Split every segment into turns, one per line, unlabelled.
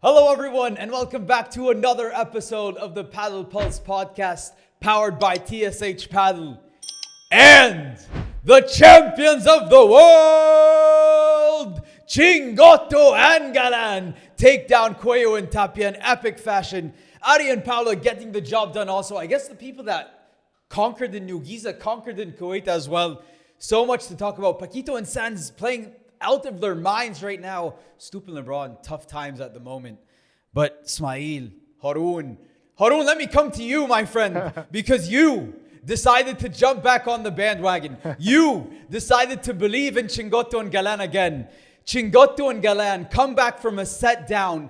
Hello everyone and welcome back to another episode of the Padel Pulse Podcast powered by TSH Padel. And the champions of the world, Chingotto Galán, take down Coello Tapia in epic fashion. Ari Paula getting the job done also. I guess the people that conquered in New Giza, conquered in Kuwait as well. So much to talk about. Paquito and Sanz playing out of their minds right now. Stupaczuk Lebrón, tough times at the moment. But Ismaeel, Haroon, let me come to you, my friend, because you decided to jump back on the bandwagon. You decided to believe in Chingotto Galán again. Chingotto Galán come back from a set down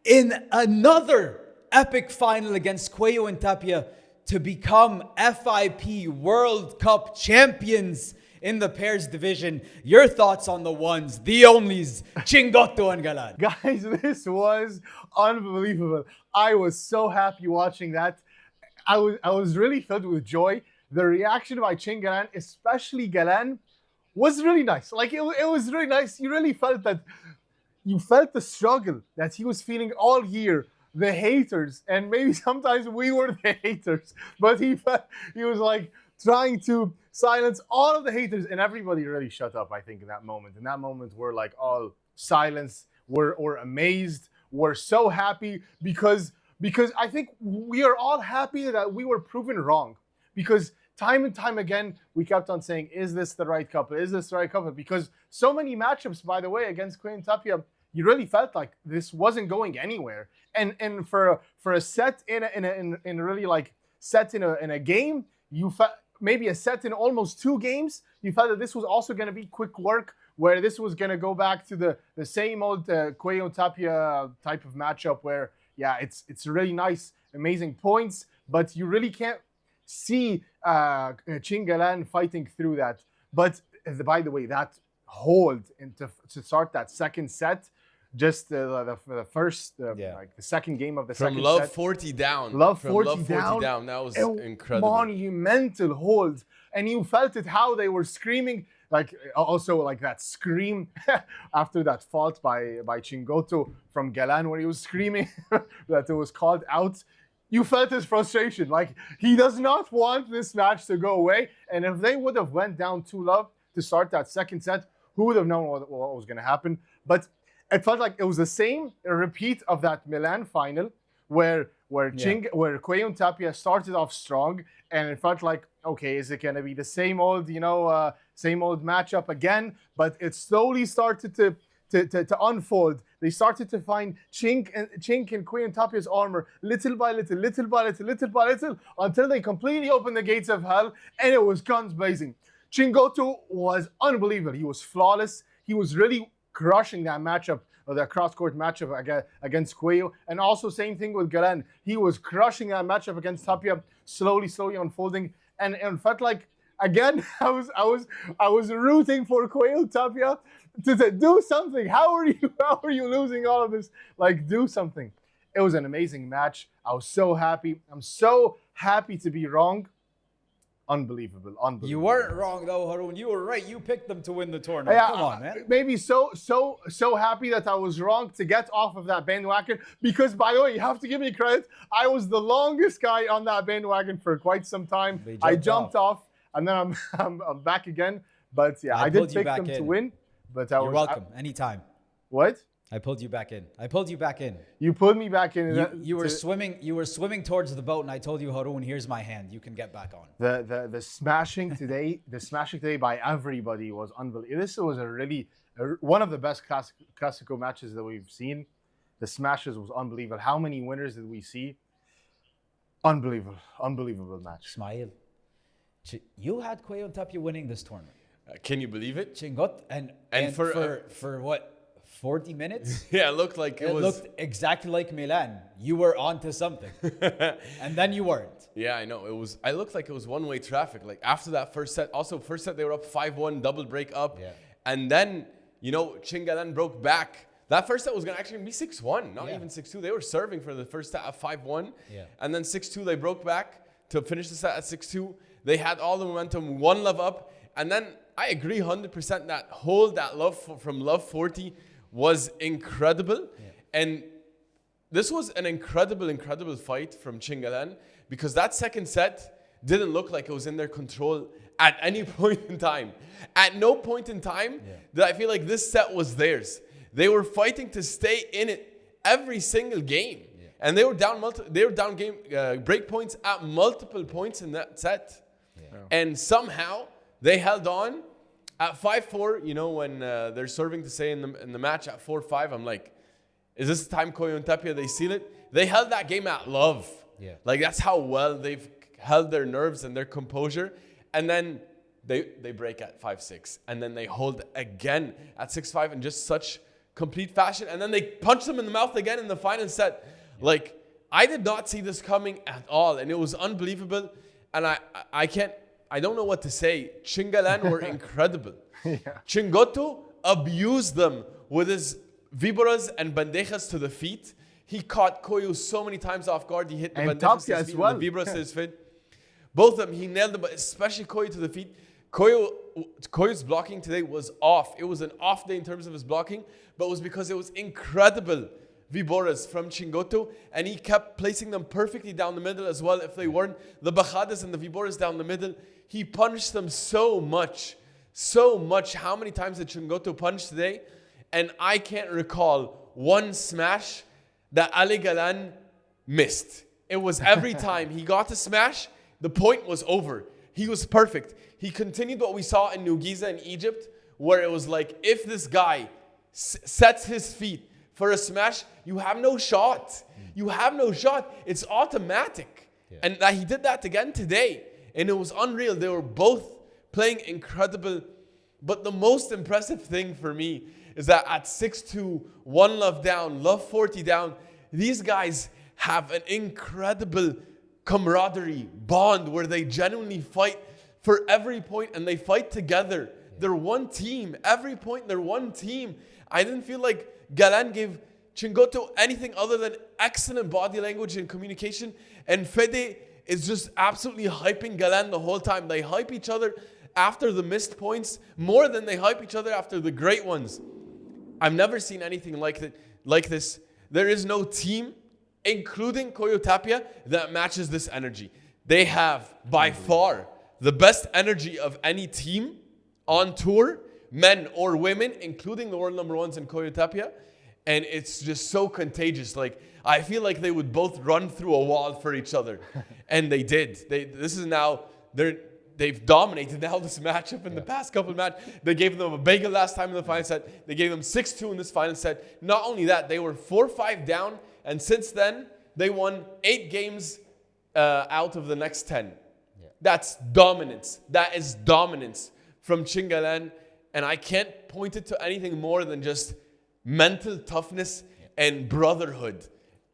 in another epic final against Coello Tapia to become FIP World Cup champions in the pairs division. Your thoughts on the ones, the onlys, Chingotto Galán.
Guys, this was unbelievable. I was so happy watching that. I was really filled with joy. The reaction by Chingalan, especially Galan, was really nice. Like it was really nice. You really felt that, you felt the struggle that he was feeling all year. The haters, and maybe sometimes we were the haters, but he was like trying to silence all of the haters, and everybody really shut up, I think, in that moment. In that moment, we're like all silenced, we're amazed, we're so happy because I think we are all happy that we were proven wrong. Because time and time again, we kept on saying, is this the right couple? Is this the right couple? Because so many matchups, by the way, against Coello Tapia, you really felt like this wasn't going anywhere. And for a set in a game, you felt maybe a set in almost 2 games, you felt that this was also going to be quick work, where this was going to go back to the same old Coello Tapia type of matchup where, yeah, it's really nice, amazing points, but you really can't see Chingalan fighting through that. But by the way, that hold to start that second set, just the first, like the second game of the second set.
From love 40 down.
Love 40 down.
That was incredible.
Monumental hold. And you felt it, how they were screaming. Like, also like that scream after that fault by Chingotto from Galan, where he was screaming that it was called out. You felt his frustration. Like, he does not want this match to go away. And if they would have went down 2-love to start that second set, who would have known what was going to happen? But it felt like it was the same repeat of that Milan final where Coello Tapia started off strong, and it felt like, okay, is it going to be the same old, same old matchup again? But it slowly started to unfold. They started to find chink in Coello Tapia's armor, little by little, until they completely opened the gates of hell, and it was guns blazing. Chingotto was unbelievable. He was flawless. He was really crushing that matchup, or that cross-court matchup against Coello. And also same thing with Galan. He was crushing that matchup against Tapia, slowly unfolding. And it felt like, again, I was rooting for Coello Tapia to do something. How are you losing all of this? Like, do something. It was an amazing match. I was so happy. I'm so happy to be wrong. Unbelievable.
You weren't wrong though, Haroon. You were right. You picked them to win the tournament.
Yeah,
come on, man.
Maybe so happy that I was wrong to get off of that bandwagon. Because, by the way, you have to give me credit. I was the longest guy on that bandwagon for quite some time. I jumped off, and then I'm back again. But yeah, I did pick them to win. But
you're welcome. Anytime.
What?
I pulled you back in.
You pulled me back in.
You were swimming towards the boat, and I told you, Haroon, here's my hand. You can get back on.
The smashing today, by everybody was unbelievable. This was one of the best classical matches that we've seen. The smashes was unbelievable. How many winners did we see? Unbelievable match.
Ismaeel, you had Coello Tapia winning this tournament.
Can you believe it?
Chingotto and for what? 40 minutes?
Yeah, it looked like it
looked exactly like Milan. You were onto something. And then you weren't.
Yeah, I know. I looked like it was one-way traffic. Like after that first set, they were up 5-1, double break up. Yeah. And then, Chingalan broke back. That first set was going to actually be 6-1, not even 6-2. They were serving for the first set at 5-1. Yeah. And then 6-2, they broke back to finish the set at 6-2. They had all the momentum, 1-love up. And then I agree 100% that love from love 40 was incredible. Yeah. And this was an incredible fight from Chingalan, because that second set didn't look like it was in their control at any point in time. At no point in time did I feel like this set was theirs. They were fighting to stay in it every single game. And they were down game break points at multiple points in that set. And somehow they held on at 5-4, you know, when they're serving to say in the match at 4-5, I'm like, is this the time Coello Tapia they seal it? They held that game at love. Like, that's how well they've held their nerves and their composure. And then they break at 5-6. And then they hold again at 6-5 in just such complete fashion. And then they punch them in the mouth again in the final set. Like, I did not see this coming at all. And it was unbelievable. And I don't know what to say. Chingalan were incredible. Chingotto abused them with his víboras and bandejas to the feet. He caught Coello so many times off guard. He hit the bandejas to his feet and the víboras to his feet. Both of them, he nailed them, but especially Coello to the feet. Coello's blocking today was off. It was an off day in terms of his blocking, but it was because it was incredible víboras from Chingotto, and he kept placing them perfectly down the middle as well. If they weren't, the bajadas and the víboras down the middle, he punished them so much. How many times did Chingotto punch today? And I can't recall one smash that Ali Galan missed. It was every time he got to smash, the point was over. He was perfect. He continued what we saw in New Giza in Egypt, where it was like, if this guy sets his feet for a smash, you have no shot. You have no shot. It's automatic. And he did that again today. And it was unreal. They were both playing incredible. But the most impressive thing for me is that at 6-2, 1 love down, love 40 down, these guys have an incredible camaraderie bond where they genuinely fight for every point and they fight together. They're one team. Every point, they're one team. I didn't feel like Galan gave Chingotto anything other than excellent body language and communication. And Fede is just absolutely hyping Galan the whole time. They hype each other after the missed points more than they hype each other after the great ones. I've never seen anything like this. There is no team, including Coello Tapia, that matches this energy. They have, by far, the best energy of any team on tour, men or women, including the world number ones in Coello Tapia. And it's just so contagious. Like, I feel like they would both run through a wall for each other. And they did. They've dominated now this matchup in the past couple of matches. They gave them a bagel last time in the final set. They gave them 6-2 in this final set. Not only that, they were 4-5 down. And since then, they won 8 games out of the next 10. That's dominance. That is dominance from Chingalan. And I can't point it to anything more than just mental toughness and brotherhood.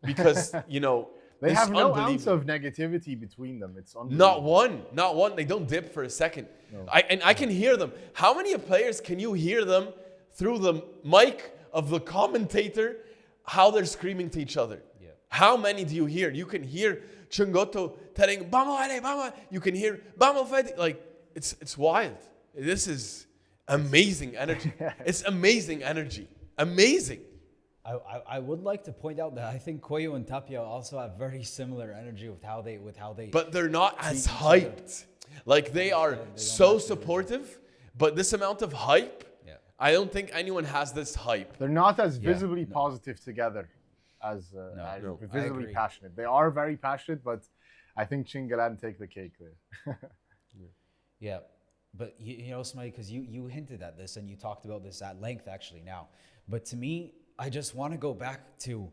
Because, you know,
they have no ounce of negativity between them. It's
unbelievable. Not one. They don't dip for a second. No. I can hear them. How many players can you hear them through the mic of the commentator, how they're screaming to each other? How many do you hear? You can hear Chingotto telling, "Vamos, Ale, vamos." You can hear, "Vamos, Fede." Like, it's wild. This is amazing energy. It's amazing energy. Amazing.
I would like to point out that I think Coello and Tapia also have very similar energy with how they.
But they're not as hyped. Like, they are so supportive, but this amount of hype, I don't think anyone has this hype.
They're not as visibly positive together as visibly passionate. They are very passionate, but I think Chingalan take the cake there.
Yeah, but you know, Ismaeel, because you hinted at this and you talked about this at length actually now. But to me, I just want to go back to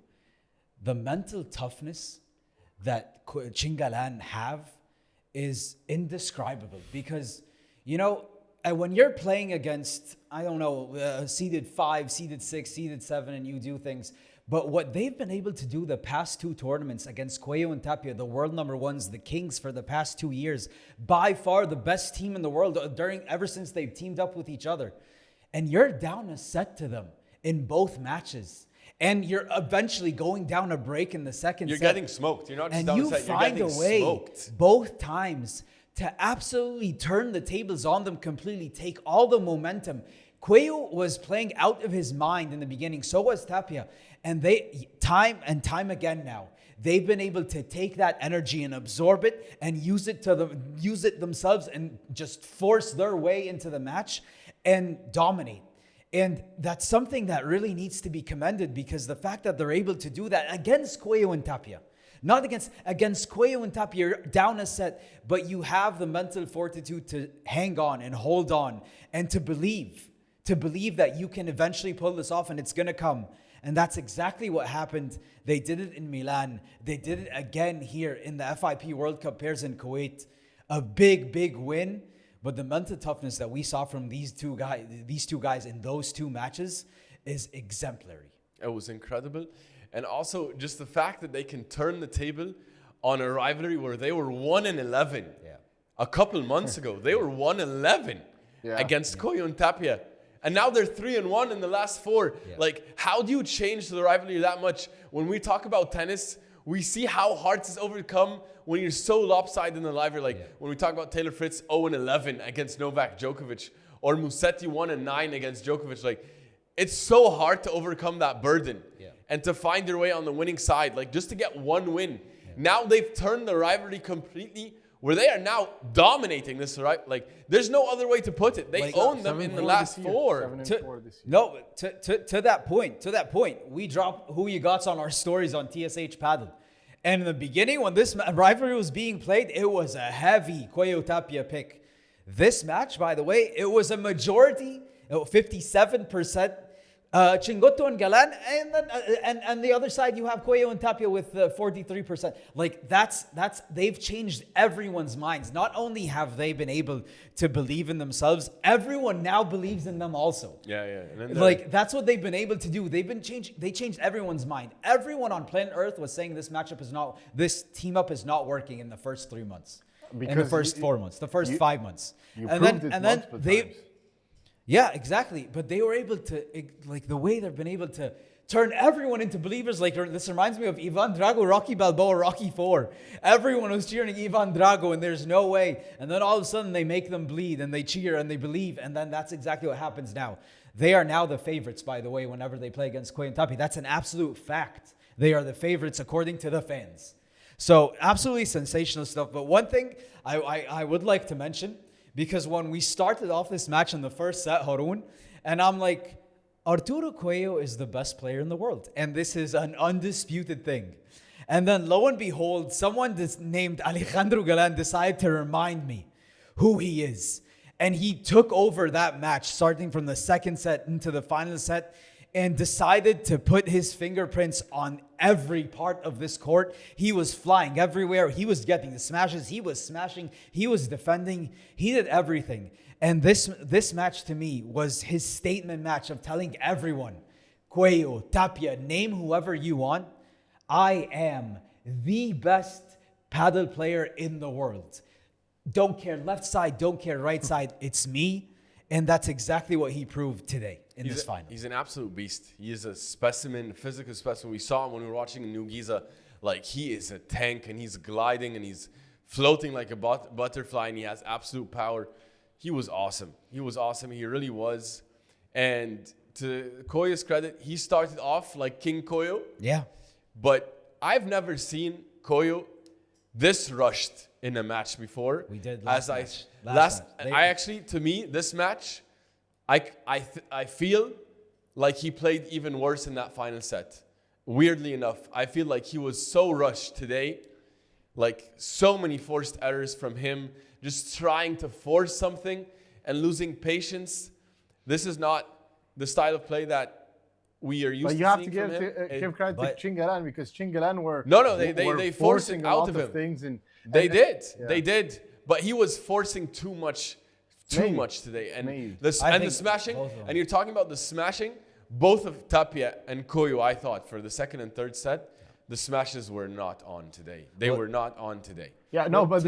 the mental toughness that Chingalan have is indescribable. Because, you know, when you're playing against, I don't know, seeded 5, seeded 6, seeded 7, and you do things. But what they've been able to do the past 2 tournaments against Coello and Tapia, the world number ones, the kings for the past 2 years, by far the best team in the world ever since they've teamed up with each other. And you're down a set to them in both matches. And you're eventually going down a break in the second set.
You're getting smoked. You're not just down a set. You're getting smoked.
And you find a way both times to absolutely turn the tables on them completely, take all the momentum. Coello was playing out of his mind in the beginning. So was Tapia. And they, time and time again now, they've been able to take that energy and absorb it and use it themselves and just force their way into the match and dominate. And that's something that really needs to be commended, because the fact that they're able to do that against Coello and Tapia, not against Coello and Tapia, you're down a set, but you have the mental fortitude to hang on and hold on and to believe that you can eventually pull this off and it's going to come. And that's exactly what happened. They did it in Milan. They did it again here in the FIP World Cup pairs in Kuwait. A big, big win. But the mental toughness that we saw from these two guys in those two matches is exemplary.
It was incredible. And also just the fact that they can turn the table on a rivalry where they were 1-11 a couple months ago. They were 1-11 against Coello and Tapia. And now they're 3-1 in the last 4.
Yeah.
Like, how do you change the rivalry that much? When we talk about tennis, we see how hard it's overcome when you're so lopsided in the rivalry. Like, when we talk about Taylor Fritz 0-11 against Novak Djokovic, or Musetti 1-9 against Djokovic. Like, it's so hard to overcome that burden and to find your way on the winning side. Like, just to get one win. Yeah. Now they've turned the rivalry completely, where they are now dominating this, right? Like, there's no other way to put it. They own them in the last 4.
To that point, we drop who you gots on our stories on TSH Padel. And in the beginning, when this rivalry was being played, it was a heavy Coello Tapia pick. This match, by the way, it was a majority, 57%. Chingotto and Galan, and the other side you have Coello and Tapia with 43%. Like that's they've changed everyone's minds. Not only have they been able to believe in themselves, everyone now believes in them also.
Yeah.
Like that's what they've been able to do. They changed everyone's mind. Everyone on planet Earth was saying this team up is not working in the first 3 months, in the first 4 months, the first 5 months, and then they. Yeah, exactly. But they were able to, like the way they've been able to turn everyone into believers. Like this reminds me of Ivan Drago, Rocky Balboa, Rocky 4. Everyone was cheering Ivan Drago and there's no way. And then all of a sudden they make them bleed and they cheer and they believe. And then that's exactly what happens now. They are now the favorites, by the way, whenever they play against Coello and Tapia. That's an absolute fact. They are the favorites according to the fans. So absolutely sensational stuff. But one thing I would like to mention, because when we started off this match in the first set, Haroon, and I'm like, Arturo Coello is the best player in the world. And this is an undisputed thing. And then lo and behold, someone named Alejandro Galan decided to remind me who he is. And he took over that match, starting from the second set into the final set, and decided to put his fingerprints on every part of this court. He was flying everywhere. He was getting the smashes. He was smashing. He was defending. He did everything. And this match to me was his statement match of telling everyone, Coello, Tapia, name whoever you want. I am the best paddle player in the world. Don't care left side, don't care right side. It's me. And that's exactly what he proved today in this final.
He's an absolute beast. He is a specimen, a physical specimen. We saw him when we were watching New Giza. Like, he is a tank, and he's gliding, and he's floating like a butterfly, and he has absolute power. He was awesome. He was awesome. He really was. And to Coello's credit, he started off like King Coello.
Yeah.
But I've never seen Coello this rushed in a match before.
We did
last match. I actually, to me, this match, I feel like he played even worse in that final set. Weirdly enough, I feel like he was so rushed today. Like, so many forced errors from him, just trying to force something and losing patience. This is not the style of play that we are used to seeing. But you have
to give credit to Chingalan, because Chingalan were
they forced it out of him.
Things
They did. But he was forcing too much today. And the smashing, and you're talking about the smashing, both of Tapia and Coello, I thought, for the second and third set, the smashes were not on today. They were not on today.
Yeah, no, but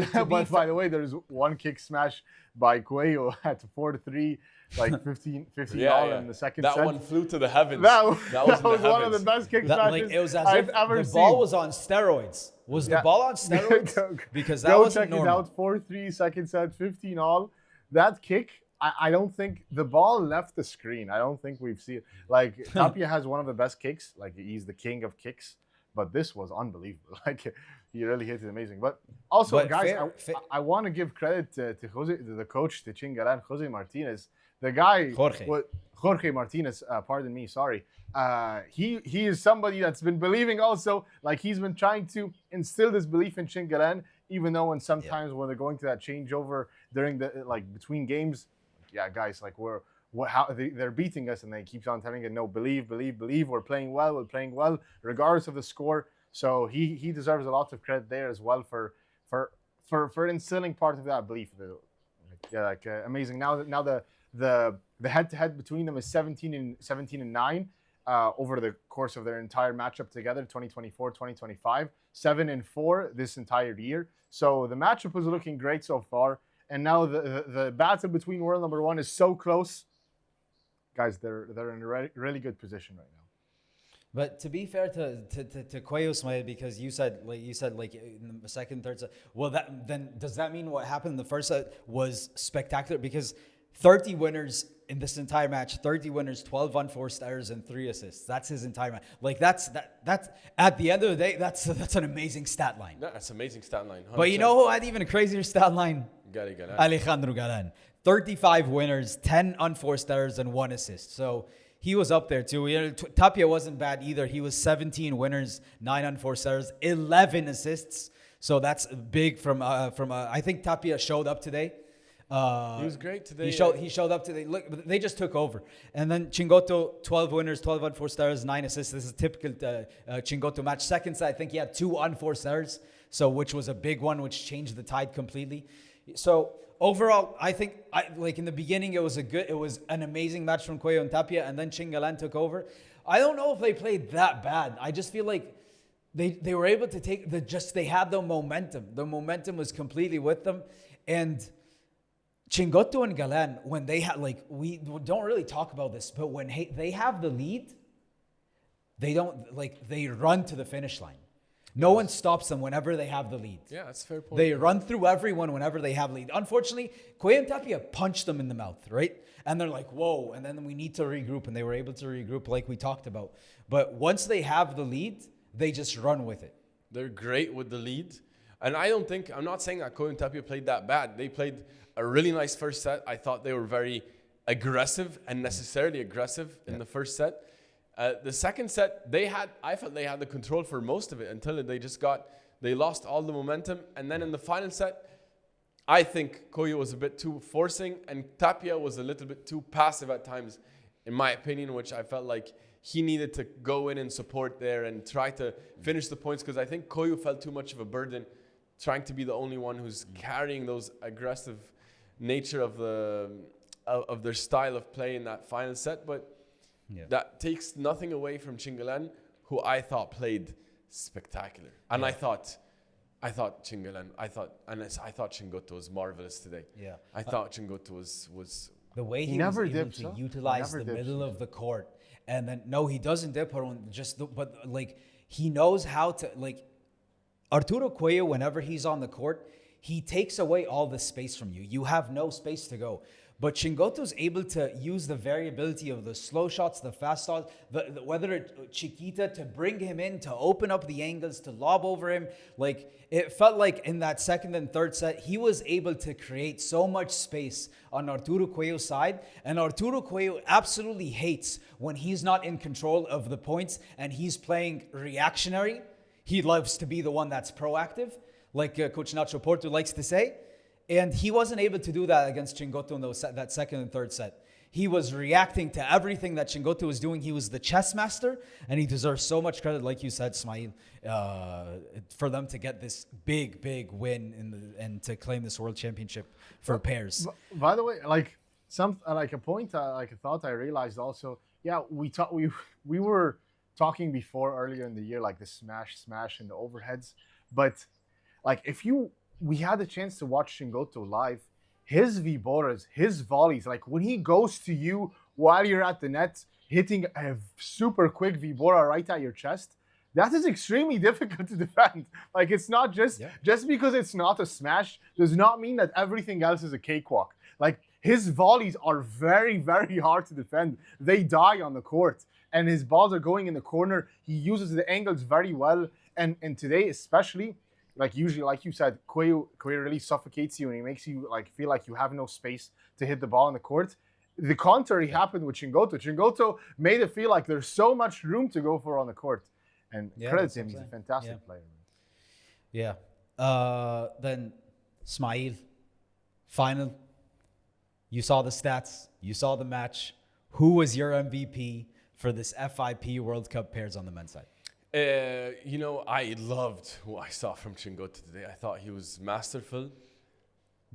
by the way, there's one kick smash by Coello at 4-3, like 15 all in the second set.
That one flew to the heavens.
That was one of the best kick smashes
it was as
I've
if
ever
the
seen.
ball was on steroids. Was the ball on steroids? Because that wasn't normal.
Go check it out. 4-3, second set, 15 all. That kick, I don't think the ball left the screen. I don't think we've seen it. Like, Tapia has one of the best kicks. Like, he's the king of kicks. But this was unbelievable. Like, he really hit it amazing. But also, guys, I want to give credit to the coach, to Chingalan, Jose Martinez. The guy, Jorge Martinez, pardon me, sorry. He is somebody that's been believing also. Like, he's been trying to instill this belief in Chingalan, even though when sometimes when they're going to that changeover during the, like, between games, yeah, guys, like, they're beating us, and they keep on telling it, no, believe, we're playing well, regardless of the score. So he deserves a lot of credit there as well for instilling part of that belief. Amazing. Now the head-to-head between them is 17 and 9 over the course of their entire matchup together, 2024-2025, 7-4 this entire year. So the matchup was looking great so far, and now the battle between world number one is so close. Guys, they're in a really good position right now.
But to be fair to Coello, Ismaeel, because you said like in the second, third set, well, then does that mean what happened in the first set was spectacular? Because 30 winners in this entire match, 30 winners, 12 unforced errors, and 3 assists. That's his entire match. Like that's at the end of the day, that's an amazing stat line.
No, that's an amazing stat line. 100%.
But you know who had even a crazier stat line?
Galan.
Alejandro Galan. 35 winners, 10 unforced errors, and 1 assist. So he was up there too. Tapia wasn't bad either. He was 17 winners, 9 unforced errors, 11 assists. So that's big from I think Tapia showed up today.
He was great today.
He showed up today. Look, they just took over. And then Chingotto, 12 winners, 12 unforced errors, 9 assists. This is a typical Chingotto match. Second set, I think he had 2 unforced errors, so which was a big one, which changed the tide completely. So overall, I think like in the beginning, it was an amazing match from Coello and Tapia, and then Chingalan took over. I don't know if they played that bad. I just feel like they were able to take they had the momentum. The momentum was completely with them, and Chingotto and Galan, when they had, like, we don't really talk about this, but when they have the lead, they run to the finish line. No one stops them whenever they have the lead.
Yeah, that's a fair point.
They run through everyone whenever they have lead. Unfortunately, Coello and Tapia punched them in the mouth, right? And they're like, whoa, and then we need to regroup, and they were able to regroup like we talked about. But once they have the lead, they just run with it.
They're great with the lead. And I'm not saying that Coello and Tapia played that bad. They played a really nice first set. I thought they were very aggressive and necessarily aggressive in the first set. The second set, I felt they had the control for most of it until they lost all the momentum. And then in the final set, I think Coello was a bit too forcing and Tapia was a little bit too passive at times, in my opinion, which I felt like he needed to go in and support there and try to finish the points, because I think Coello felt too much of a burden trying to be the only one who's carrying those aggressive nature of their style of play in that final set. But that takes nothing away from Chingalan, who I thought played spectacular. And I thought Chingalan, I thought Chingotto was marvelous today. Yeah. I thought Chingotto was
the way he was able to utilize the middle of the court. And then he doesn't dip, Haroon, but like he knows how to, like, Arturo Coello, whenever he's on the court, he takes away all the space from you. You have no space to go. But Chingotto's able to use the variability of the slow shots, the fast shots, whether it's Chiquita, to bring him in, to open up the angles, to lob over him. Like, it felt like in that second and third set, he was able to create so much space on Arturo Coello's side. And Arturo Coello absolutely hates when he's not in control of the points and he's playing reactionary. He loves to be the one that's proactive, like Coach Nacho Porto likes to say. And he wasn't able to do that against Chingotto in that second and third set. He was reacting to everything that Chingotto was doing. He was the chess master, and he deserves so much credit, like you said, Ismaeel, for them to get this big win and to claim this world championship for pairs.
By the way, like a point, like a thought I realized also. Yeah, we were talking before earlier in the year, like the smash and the overheads, but like we had a chance to watch Chingotto live. His viboras, his volleys, like when he goes to you while you're at the net, hitting a super quick vibora right at your chest, that is extremely difficult to defend. Like, it's not just because it's not a smash does not mean that everything else is a cakewalk. Like, his volleys are very, very hard to defend. They die on the court. And his balls are going in the corner. He uses the angles very well. And today especially, like usually, like you said, Coello really suffocates you and he makes you like feel like you have no space to hit the ball on the court. The contrary happened with Chingotto. Chingotto made it feel like there's so much room to go for on the court. And credit to him, he's a fantastic player.
Yeah. Then Ismaeel, final. You saw the stats. You saw the match. Who was your MVP for this FIP World Cup pairs on the men's side?
I loved what I saw from Chingotto today. I thought he was masterful.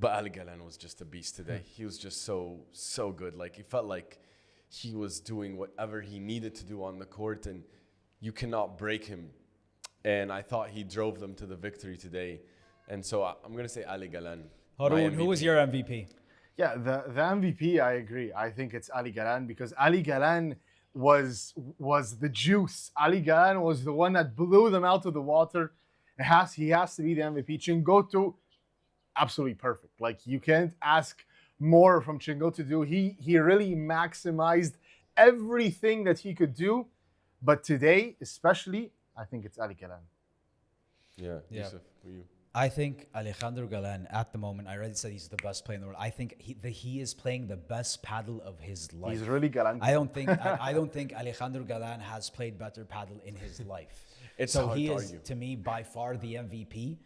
But Ari Galan was just a beast today. He was just so good. Like, it felt like he was doing whatever he needed to do on the court, and you cannot break him. And I thought he drove them to the victory today. And so I'm going to say Ari Galan.
Haroon, who was your MVP?
Yeah, the MVP, I agree. I think it's Ari Galan because Ari Galan was the juice. Ari Galan was the one that blew them out of the water. He has to be the MVP. Chingotto, absolutely perfect. Like, you can't ask more from Chingotto to do. He really maximized everything that he could do. But today, especially, I think it's Ari Galan.
Yeah. Yousef, for you.
I think Alejandro Galan, at the moment, I already said he's the best player in the world. I think he is playing the best paddle of his life.
He's really Galan.
I don't think Alejandro Galan has played better paddle in his life. He is, to me, by far the MVP.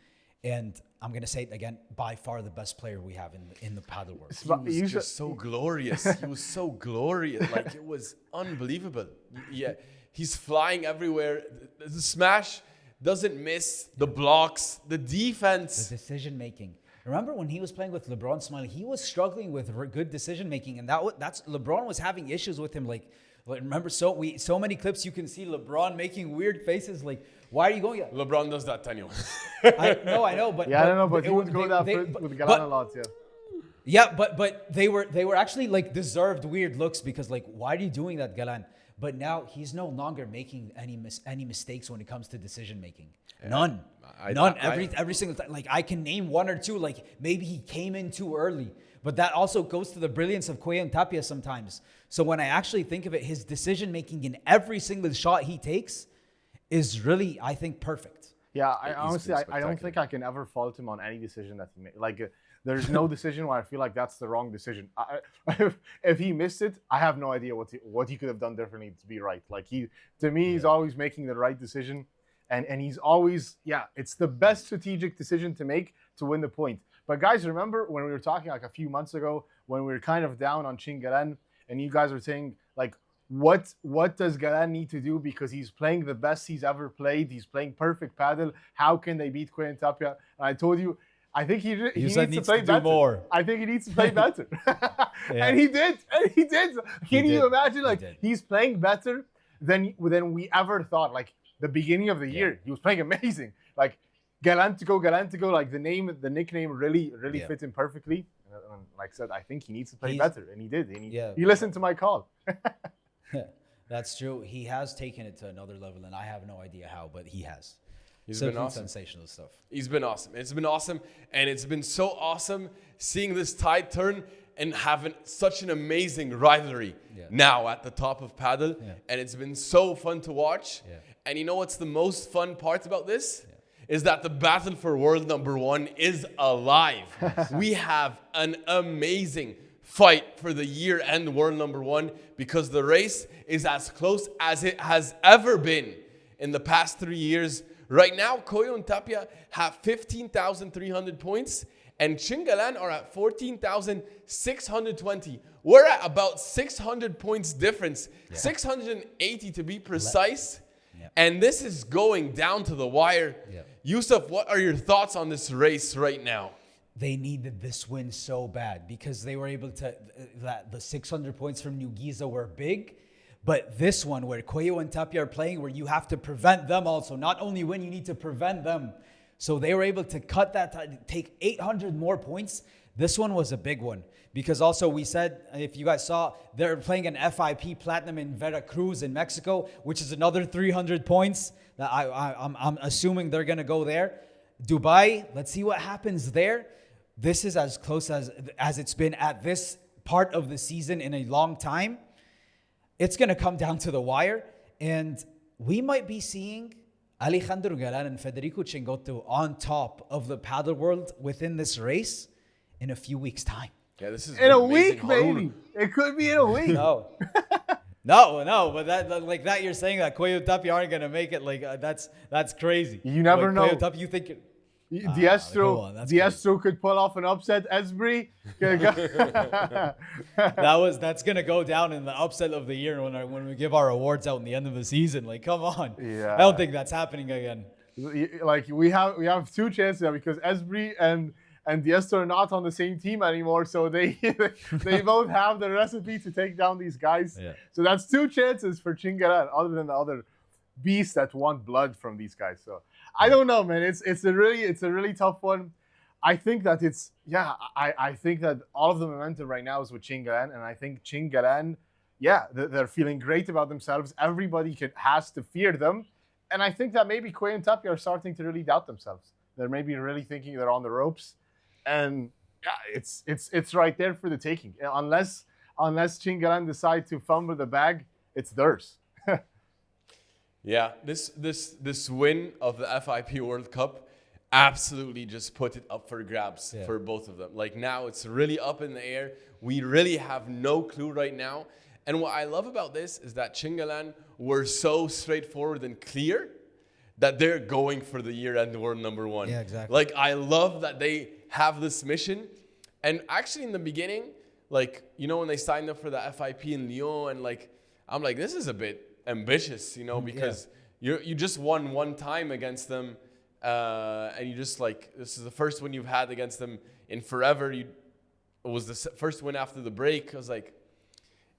And I'm going to say it again, by far the best player we have in the paddle world.
He was just so glorious. He was so glorious. Like, it was unbelievable. Yeah, he's flying everywhere. The smash doesn't miss, the blocks, the defense.
The decision-making. Remember when he was playing with LeBron Ismaeel, he was struggling with good decision-making. And that's LeBron was having issues with him. Like remember, so many clips you can see LeBron making weird faces. Like, why are you going?
LeBron does that, Tanya.
I know, but
I don't know, but he would go with Galan a lot, yeah.
Yeah, but they were actually like deserved weird looks because like, why are you doing that, Galan? But now he's no longer making any mistakes when it comes to decision making. None. Every single time. Like, I can name one or two. Like, maybe he came in too early, but that also goes to the brilliance of Coello Tapia sometimes. So when I actually think of it, his decision making in every single shot he takes is really, I think, perfect.
Yeah, I don't think I can ever fault him on any decision that he made. Like, there's no decision where I feel like that's the wrong decision. If he missed it, I have no idea what he could have done differently to be right. Like, he's always making the right decision, and he's always, it's the best strategic decision to make to win the point. But guys, remember when we were talking like a few months ago when we were kind of down on Chingalan, and you guys were saying like, what does Galan need to do because he's playing the best he's ever played? He's playing perfect paddle. How can they beat Coello Tapia? And I told you, I think he needs to play better. More. I think he needs to play better. And he did. Can you imagine? Like, he's playing better than we ever thought. Like, the beginning of the year, he was playing amazing. Like, Galan to go. Like, the nickname really fit him perfectly. And like I said, I think he needs to play better. And he did. He listened to my call.
That's true. He has taken it to another level, and I have no idea how, but he has.
He's been awesome.
Sensational stuff.
He's been awesome. It's been awesome. And it's been so awesome seeing this tide turn and having such an amazing rivalry now at the top of paddle. Yeah. And it's been so fun to watch. Yeah. And you know what's the most fun part about this? Yeah. Is that the battle for world number one is alive. We have an amazing fight for the year-end world number one because the race is as close as it has ever been in the past 3 years. Right now, Coello and Tapia have 15,300 points, and Chingalan are at 14,620. We're at about 600 points difference, 680 to be precise. And this is going down to the wire. Yousef, what are your thoughts on this race right now?
They needed this win so bad because they were able to, the 600 points from New Giza were big. But this one where Coello and Tapia are playing, where you have to prevent them also. Not only win, you need to prevent them. So they were able to cut that, take 800 more points. This one was a big one. Because also we said, if you guys saw, they're playing an FIP Platinum in Veracruz in Mexico, which is another 300 points. I'm assuming they're going to go there. Dubai, let's see what happens there. This is as close as it's been at this part of the season in a long time. It's going to come down to the wire. And we might be seeing Alejandro Galan and Federico Chingotto on top of the paddle world within this race in a few weeks' time.
Yeah, this is
in a
amazing.
week, maybe. It could be in a week.
No. No, but that like that you're saying that Coello Tapia aren't gonna make it, like that's crazy.
You never
like,
know.
Coello Tapia, you think
Diestro could pull off an upset. Esbri.
that's gonna go down in the upset of the year when we give our awards out in the end of the season. Like, come on.
Yeah.
I don't think that's happening again.
Like we have two chances now because Esbri and Diestro are not on the same team anymore, so they both have the recipe to take down these guys.
Yeah.
So that's two chances for Chingalan, other than the other beasts that want blood from these guys. So I don't know, man. It's a really tough one. I think that I think that all of the momentum right now is with Chingalan, and I think Chingalan, they're feeling great about themselves. Everybody has to fear them, and I think that maybe Coello and Tapia are starting to really doubt themselves. They're maybe really thinking they're on the ropes. And it's right there for the taking. Unless Chingalan decide to fumble the bag, it's theirs.
Yeah, this win of the FIP World Cup absolutely just put it up for grabs for both of them. Like now it's really up in the air. We really have no clue right now. And what I love about this is that Chingalan were so straightforward and clear that they're going for the year-end world number one.
Yeah, exactly.
Like I love that they have this mission. And actually in the beginning, like, you know, when they signed up for the FIP in Lyon, and like, I'm like, this is a bit ambitious, you know, because you just won one time against them. And you just like, this is the first win you've had against them in forever. It was the first win after the break.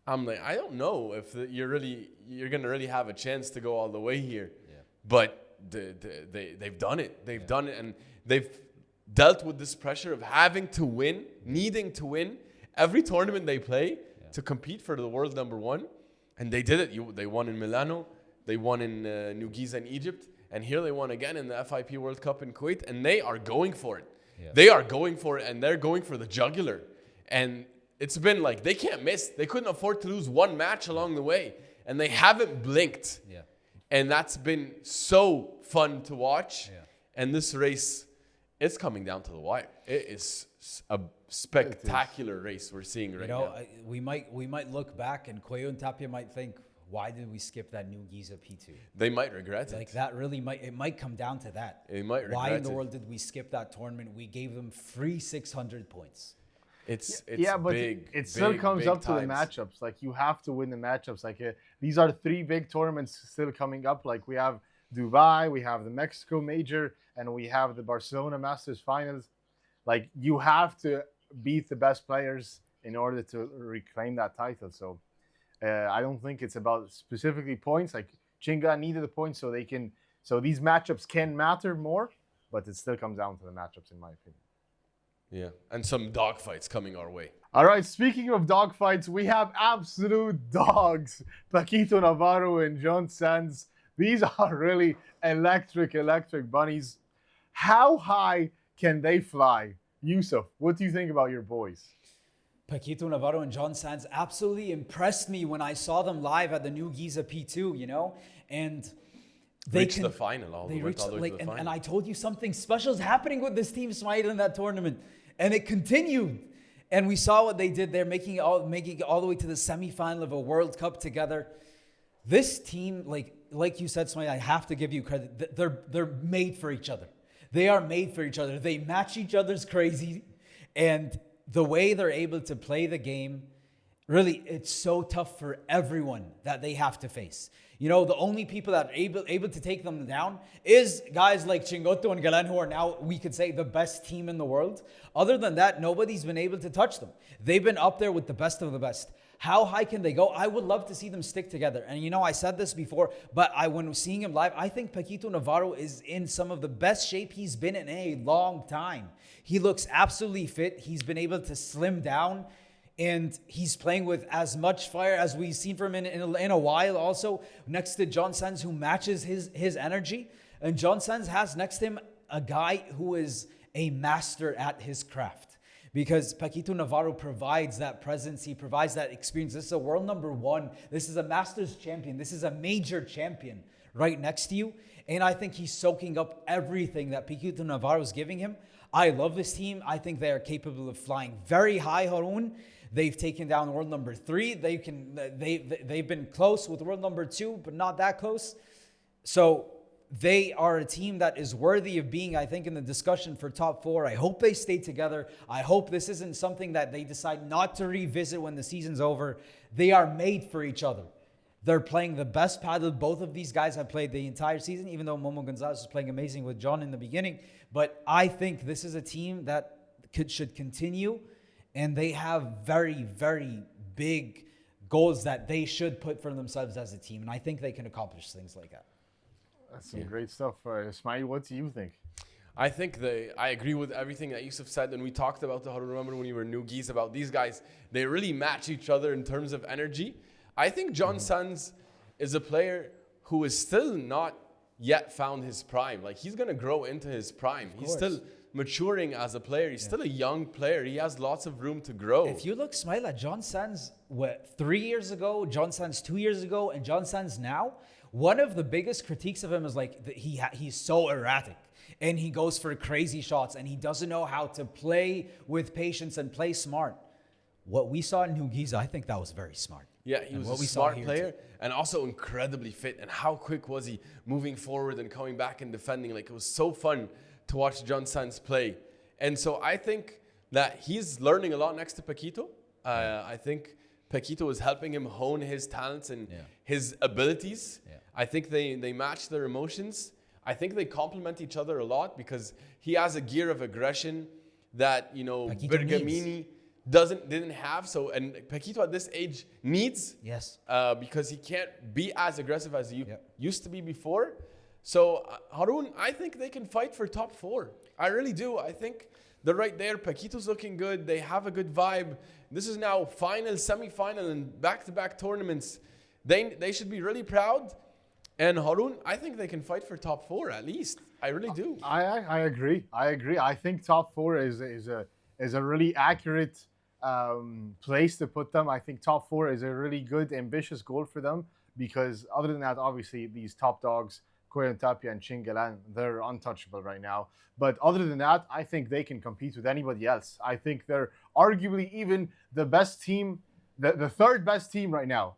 I'm like, I don't know if you're going to really have a chance to go all the way here. Yeah. But they've done it. They've done it. And they've dealt with this pressure of having to win, needing to win every tournament they play to compete for the world number one. And they did it. They won in Milano. They won in New Giza in Egypt. And here they won again in the FIP World Cup in Kuwait. And they are going for it. Yeah. They are going for it, and they're going for the jugular. And it's been like, they can't miss. They couldn't afford to lose one match along the way. And they haven't blinked. Yeah. And that's been so fun to watch. Yeah. And this race, it's coming down to the wire. It is a spectacular race we're seeing right now.
We might look back, and Coello and Tapia might think, why did we skip that New Giza P2?
They might regret it.
Like that really might come down to that.
They might regret it.
Why in the world did we skip that tournament? We gave them free 600 points.
It's
but
big.
It still comes up
times.
to the matchups. Like you have to win the matchups. Like these are three big tournaments still coming up. Like we have Dubai, we have the Mexico Major, and we have the Barcelona Masters Finals. Like you have to beat the best players in order to reclaim that title. So I don't think it's about specifically points. Like Chingalan needed the points so these matchups can matter more, but it still comes down to the matchups in my opinion.
Yeah, and some dogfights coming our way.
All right, speaking of dogfights, we have absolute dogs. Paquito Navarro and Jon Sanz. These are really electric bunnies. How high can they fly? Yousef, what do you think about your boys?
Paquito Navarro and Jon Sanz absolutely impressed me when I saw them live at the New Giza P2, you know? And they
reached the final.
And I told you something special is happening with this team, Ismaeel, in that tournament. And it continued. And we saw what they did. They're making it all the way to the semifinal of a World Cup together. This team, like you said, Ismaeel, I have to give you credit. They're made for each other. They are made for each other. They match each other's crazy. And the way they're able to play the game, really, it's so tough for everyone that they have to face. You know, the only people that are able to take them down is guys like Chingotto and Galán, who are now, we could say, the best team in the world. Other than that, nobody's been able to touch them. They've been up there with the best of the best. How high can they go? I would love to see them stick together. And you know, I said this before, but when seeing him live, I think Paquito Navarro is in some of the best shape he's been in a long time. He looks absolutely fit. He's been able to slim down. And he's playing with as much fire as we've seen from him in a while also, next to Jon Sanz, who matches his energy. And Jon Sanz has next to him a guy who is a master at his craft. because Paquito Navarro provides that presence. He provides that experience. This is a world number 1. This is a Masters champion. This is a major champion right next to you. And I think he's soaking up everything that Paquito Navarro is giving him. I love this team. I think they are capable of flying very high, Haroon. They've taken down world number 3. They've been close with world number 2, but not that close. So they are a team that is worthy of being, I think, in the discussion for top 4. I hope they stay together. I hope this isn't something that they decide not to revisit when the season's over. They are made for each other. They're playing the best paddle. Both of these guys have played the entire season, even though Momo Gonzalez was playing amazing with Jon in the beginning. But I think this is a team that should continue, and they have very, very big goals that they should put for themselves as a team. And I think they can accomplish things like that.
That's some great stuff. Ismaeel, what do you think?
I think I agree with everything that Yousef said, and we talked about the Haroon. Remember when you were noogies about these guys? They really match each other in terms of energy. I think Jon Sanz is a player who is still not yet found his prime. Like, he's gonna grow into his prime. He's still maturing as a player. He's still a young player. He has lots of room to grow.
If you look, Ismaeel, at Jon Sanz, 3 years ago, Jon Sanz 2 years ago, and Jon Sanz now, one of the biggest critiques of him is like he's so erratic. And he goes for crazy shots, and he doesn't know how to play with patience and play smart. What we saw in Nugiza, I think that was very smart.
Yeah, he was a smart player and also incredibly fit. And how quick was he moving forward and coming back and defending? Like, it was so fun to watch Jon Sanz play. And so I think that he's learning a lot next to Paquito. I think Paquito is helping him hone his talents and his abilities. Yeah. I think they match their emotions. I think they complement each other a lot because he has a gear of aggression that, Bergamini didn't have. So, and Paquito at this age needs, because he can't be as aggressive as he used to be before. So, Haroon, I think they can fight for top 4. I really do. I think they're right there. Paquito's looking good. They have a good vibe. This is now final, semi-final, and back-to-back tournaments. They should be really proud. And Haroon, I think they can fight for top 4 at least. I really do.
I agree. I think top 4 is a really accurate place to put them. I think top 4 is a really good, ambitious goal for them because other than that, obviously, these top dogs, Coello Tapia and Chingalan, they're untouchable right now. But other than that, I think they can compete with anybody else. I think they're arguably even the best team, the third best team right now.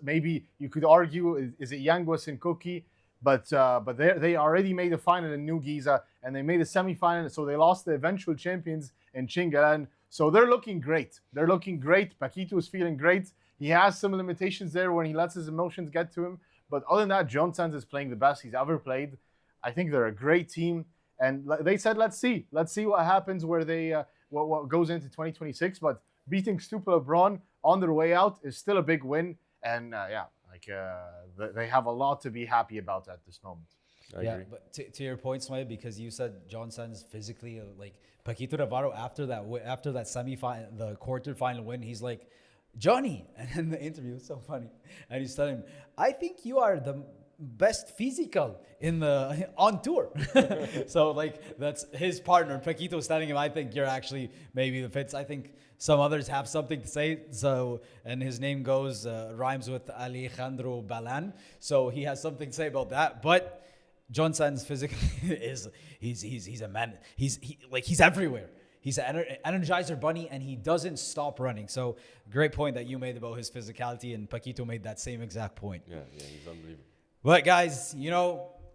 Maybe you could argue, is it Yanguas and Cookie? But they already made the final in New Giza, and they made the semi-final, so they lost the eventual champions in Chingalan. So they're looking great. Paquito is feeling great. He has some limitations there when he lets his emotions get to him. But other than that, Jon Sanz is playing the best he's ever played. I think they're a great team. And they said, let's see what happens where they what goes into 2026. But beating Stupaczuk Lebrón on their way out is still a big win. And they have a lot to be happy about at this moment.
I agree.
But to your point, Ismaeel, because you said Jon Sanz physically, like Paquito Navarro after that semi-final, the quarterfinal win, he's like, Johnny, and in the interview, it's so funny, and he's telling him, I think you are the best physical on tour. So like that's his partner. Paquito's telling him, I think you're actually maybe the fits. I think some others have something to say. So, and his name rhymes with Alejandro Galan. So he has something to say about that. But Jon Sanz physically he's a man. He's everywhere. He's an energizer bunny, and he doesn't stop running. So great point that you made about his physicality, and Paquito made that same exact point.
Yeah, he's unbelievable.
But guys,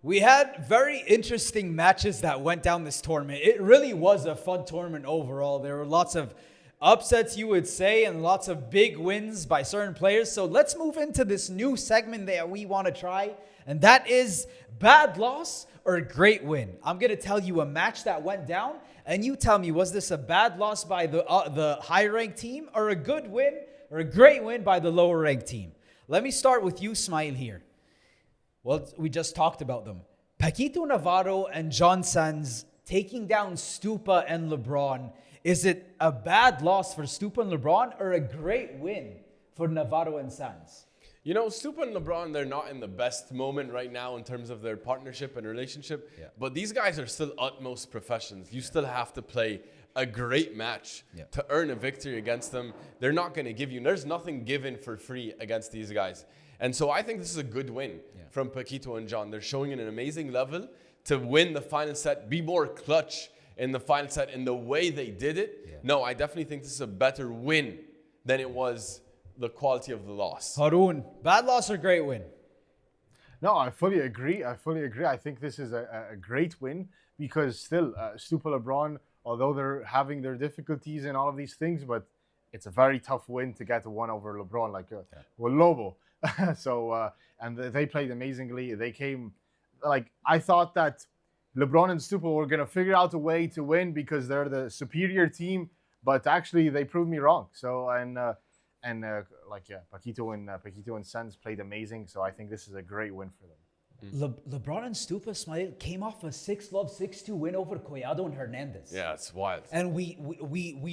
we had very interesting matches that went down this tournament. It really was a fun tournament overall. There were lots of upsets, you would say, and lots of big wins by certain players. So let's move into this new segment that we want to try, and that is bad loss or great win. I'm going to tell you a match that went down, and you tell me, was this a bad loss by the high-ranked team, or a good win, or a great win by the lower-ranked team? Let me start with you, Ismaeel, here. Well, we just talked about them. Paquito Navarro and Jon Sanz taking down Stupa and Lebrón. Is it a bad loss for Stupa and Lebrón, or a great win for Navarro and Sanz?
You know, Stupa and LeBron, they're not in the best moment right now in terms of their partnership and relationship. Yeah. But these guys are still utmost professionals. You still have to play a great match to earn a victory against them. They're not going to give you, there's nothing given for free against these guys. And so I think this is a good win from Paquito and Jon. They're showing an amazing level to win the final set, be more clutch in the final set in the way they did it. Yeah. No, I definitely think this is a better win than it was the quality of the loss.
Haroon, bad loss or great win?
No, I fully agree. I think this is a great win because still, Stupa LeBron, although they're having their difficulties and all of these things, but it's a very tough win to get one over LeBron, like with Lobo. So, and they played amazingly. They came, like, I thought that LeBron and Stupa were going to figure out a way to win because they're the superior team, but actually they proved me wrong. So, Paquito and Sanz played amazing. So I think this is a great win for them.
LeBron and Stupa, Ismaeel, came off a 6-love, 6-2 win over Coello and Hernandez.
Yeah, it's wild.
And we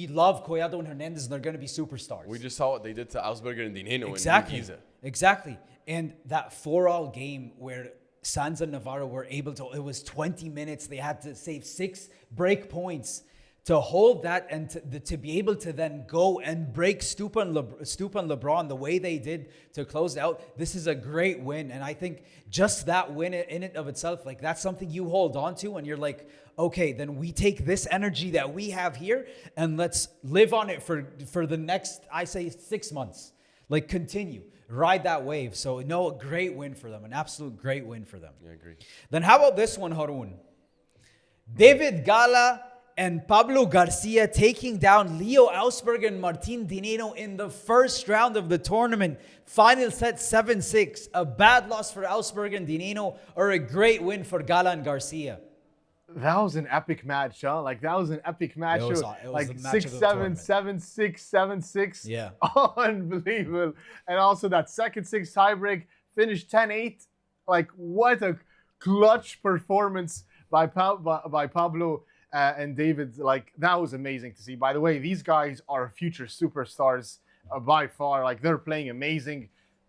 love Coello and Hernandez, and they're going to be superstars.
We just saw what they did to Ausberger and Dineno in Giza.
Exactly. And that 4-all game where Sanz and Navarro were able to, it was 20 minutes. They had to save 6 break points to hold that and to be able to then go and break Stupa and LeBron the way they did to close it out. This is a great win. And I think just that win in it of itself, like that's something you hold on to and you're like, okay, then we take this energy that we have here and let's live on it for the next, I say 6 months. Like continue, ride that wave. So no, a great win for them, an absolute great win for them.
Yeah, I agree.
Then how about this one, Haroon? David Gala and Pablo Garcia taking down Leo Ausberger and Martin Dineno in the first round of the tournament. Final set 7-6. A bad loss for Ausberger and Dineno or a great win for Galan and Garcia?
That was an epic match, huh? Like, that was an epic match.
It was
like
the match
6-7, 7-6, 7-6.
Yeah.
Unbelievable. And also that second 6 tiebreak finished 10-8. Like, what a clutch performance by Pablo and David. Like, that was amazing to see. By the way, these guys are future superstars by far. Like, they're playing amazing.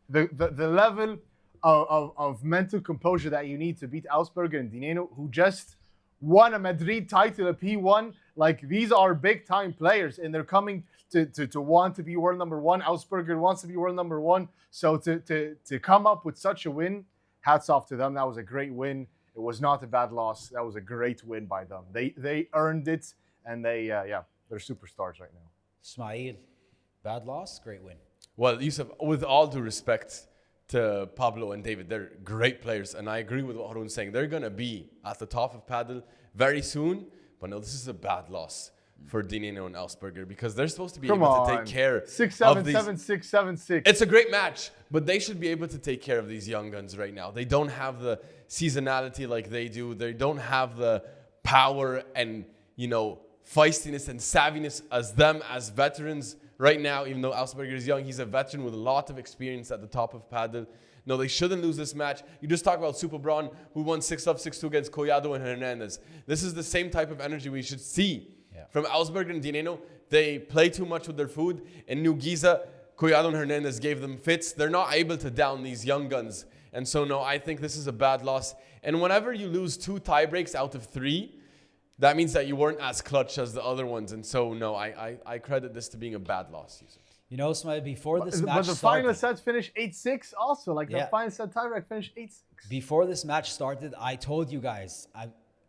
The level of mental composure that you need to beat Ausberger and Dineno, who just won a Madrid title, a P1. Like, these are big time players and they're coming to want to be world number one. Ausberger wants to be world number one. So to come up with such a win, hats off to them. That was a great win. It was not a bad loss. That was a great win by them. They earned it and they're superstars right now.
Ismaeel, bad loss, great win.
Well, Yousef, with all due respect to Pablo and David, they're great players, and I agree with what Haroon's saying. They're going to be at the top of Padel very soon, but no, this is a bad loss for Dineno and Ausberger because they're supposed to be able to take care
6-7, 7-6, 7-6.
It's a great match, but they should be able to take care of these young guns right now. They don't have the seasonality like they do. They don't have the power and, feistiness and savviness as veterans right now. Even though Ausberger is young, he's a veteran with a lot of experience at the top of Padel. No, they shouldn't lose this match. You just talk about Stupa LeBron, who won 6-love, 6-2 against Coello and Hernandez. This is the same type of energy we should see from Ausberger and Dineno. They play too much with their food. In New Giza, Coello and Hernandez gave them fits. They're not able to down these young guns. And so, no, I think this is a bad loss. And whenever you lose 2 tiebreaks out of 3, that means that you weren't as clutch as the other ones. And so, no, I credit this to being a bad loss.
Ismaeel, before this match
But the final set finished 8-6 also. Like, the final set tiebreak finished 8-6.
Before this match started, I told you guys,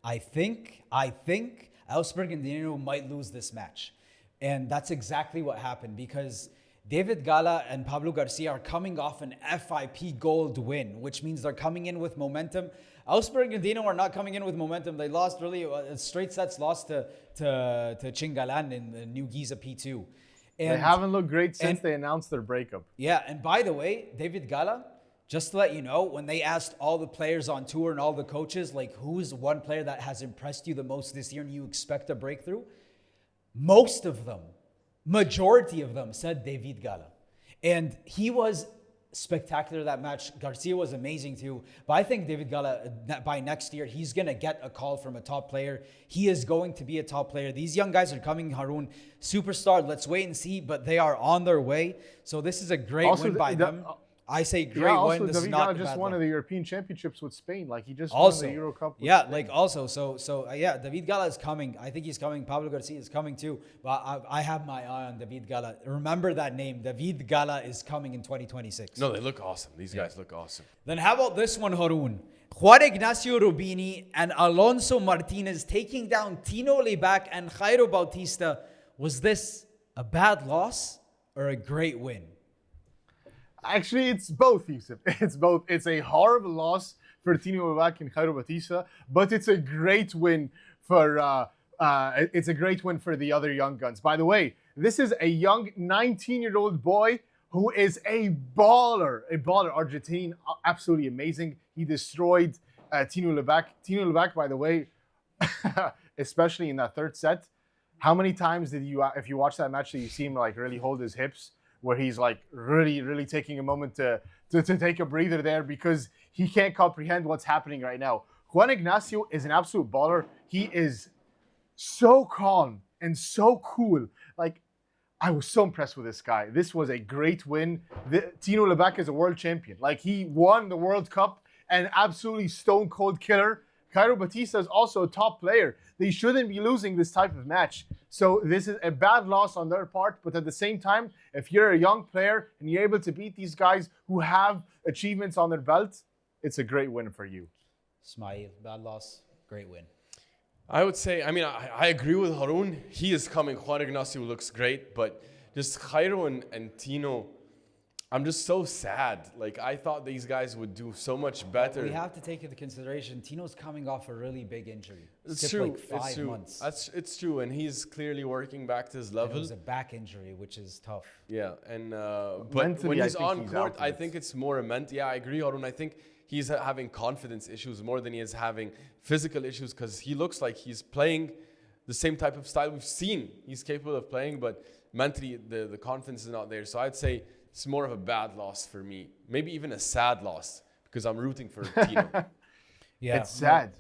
I think Ausberger and Dineno might lose this match. And that's exactly what happened because David Gala and Pablo Garcia are coming off an FIP gold win, which means they're coming in with momentum. Ausberger and Dineno are not coming in with momentum. They lost really straight sets, lost to Chingalan in the New Giza P2. And
they haven't looked great since they announced their breakup.
Yeah, and by the way, David Gala, just to let you know, when they asked all the players on tour and all the coaches, like, who's one player that has impressed you the most this year and you expect a breakthrough? Most of them, majority of them said David Gala. And he was spectacular that match. Garcia was amazing too. But I think David Gala, by next year, he's going to get a call from a top player. He is going to be a top player. These young guys are coming, Haroon. Superstar, let's wait and see. But they are on their way. So this is a great win by them. I say great win.
Also,
This is
David
not
Howe
a
just
bad
won
loss.
the European Championships with Spain. Like he just
Also,
won the Euro Cup. With
yeah,
Spain.
like also, yeah, David Gala is coming. I think he's coming. Pablo Garcia is coming too. But I have my eye on David Gala. Remember that name. David Gala is coming in 2026.
No, they look awesome. These guys look awesome.
Then how about this one, Haroon? Juan Ignacio Rubini and Alonso Martinez taking down Tino Lebac and Jairo Bautista. Was this a bad loss or a great win?
Actually, it's both, Yousef. It's both. It's a horrible loss for Tino Lebac and Jairo Bautista, but it's a great win for the other young guns. By the way, this is a young 19-year-old boy who is a baller. Argentine, absolutely amazing. He destroyed Tino Lebac. Tino Lebac, by the way, especially in that third set, how many times did you, if you watch that match, did you see him like really hold his hips, where he's like really taking a moment to take a breather there because he can't comprehend what's happening right now. Juan Ignacio is an absolute baller. He is so calm and so cool. Like, I was so impressed with this guy. This was a great win. Tino Lebac is a world champion. Like, he won the World Cup, an absolutely stone cold killer. Jairo Bautista is also a top player. They shouldn't be losing this type of match. So this is a bad loss on their part, but at the same time, if you're a young player and you're able to beat these guys who have achievements on their belt, it's a great win for you.
Ismaeel, bad loss, great win.
I would say, I agree with Haroon. He is coming. Juan Ignacio looks great, but just Jairo and Tino, I'm just so sad. Like, I thought these guys would do so much better.
We have to take into consideration, Tino's coming off a really big injury.
It's true.
Like 5 months.
It's true, and he's clearly working back to his
And
level.
it was a back injury, which is tough.
Yeah, and but
mentally,
when
I
he's
think
on
he's
court,
out
I
of it.
think it's more a mental. Yeah, I agree, Haroon. I think he's having confidence issues more than he is having physical issues because he looks like he's playing the same type of style we've seen he's capable of playing, but mentally the confidence is not there. So I'd say it's more of a bad loss for me. Maybe even a sad loss because I'm rooting for Tino.
Yeah,
It's sad.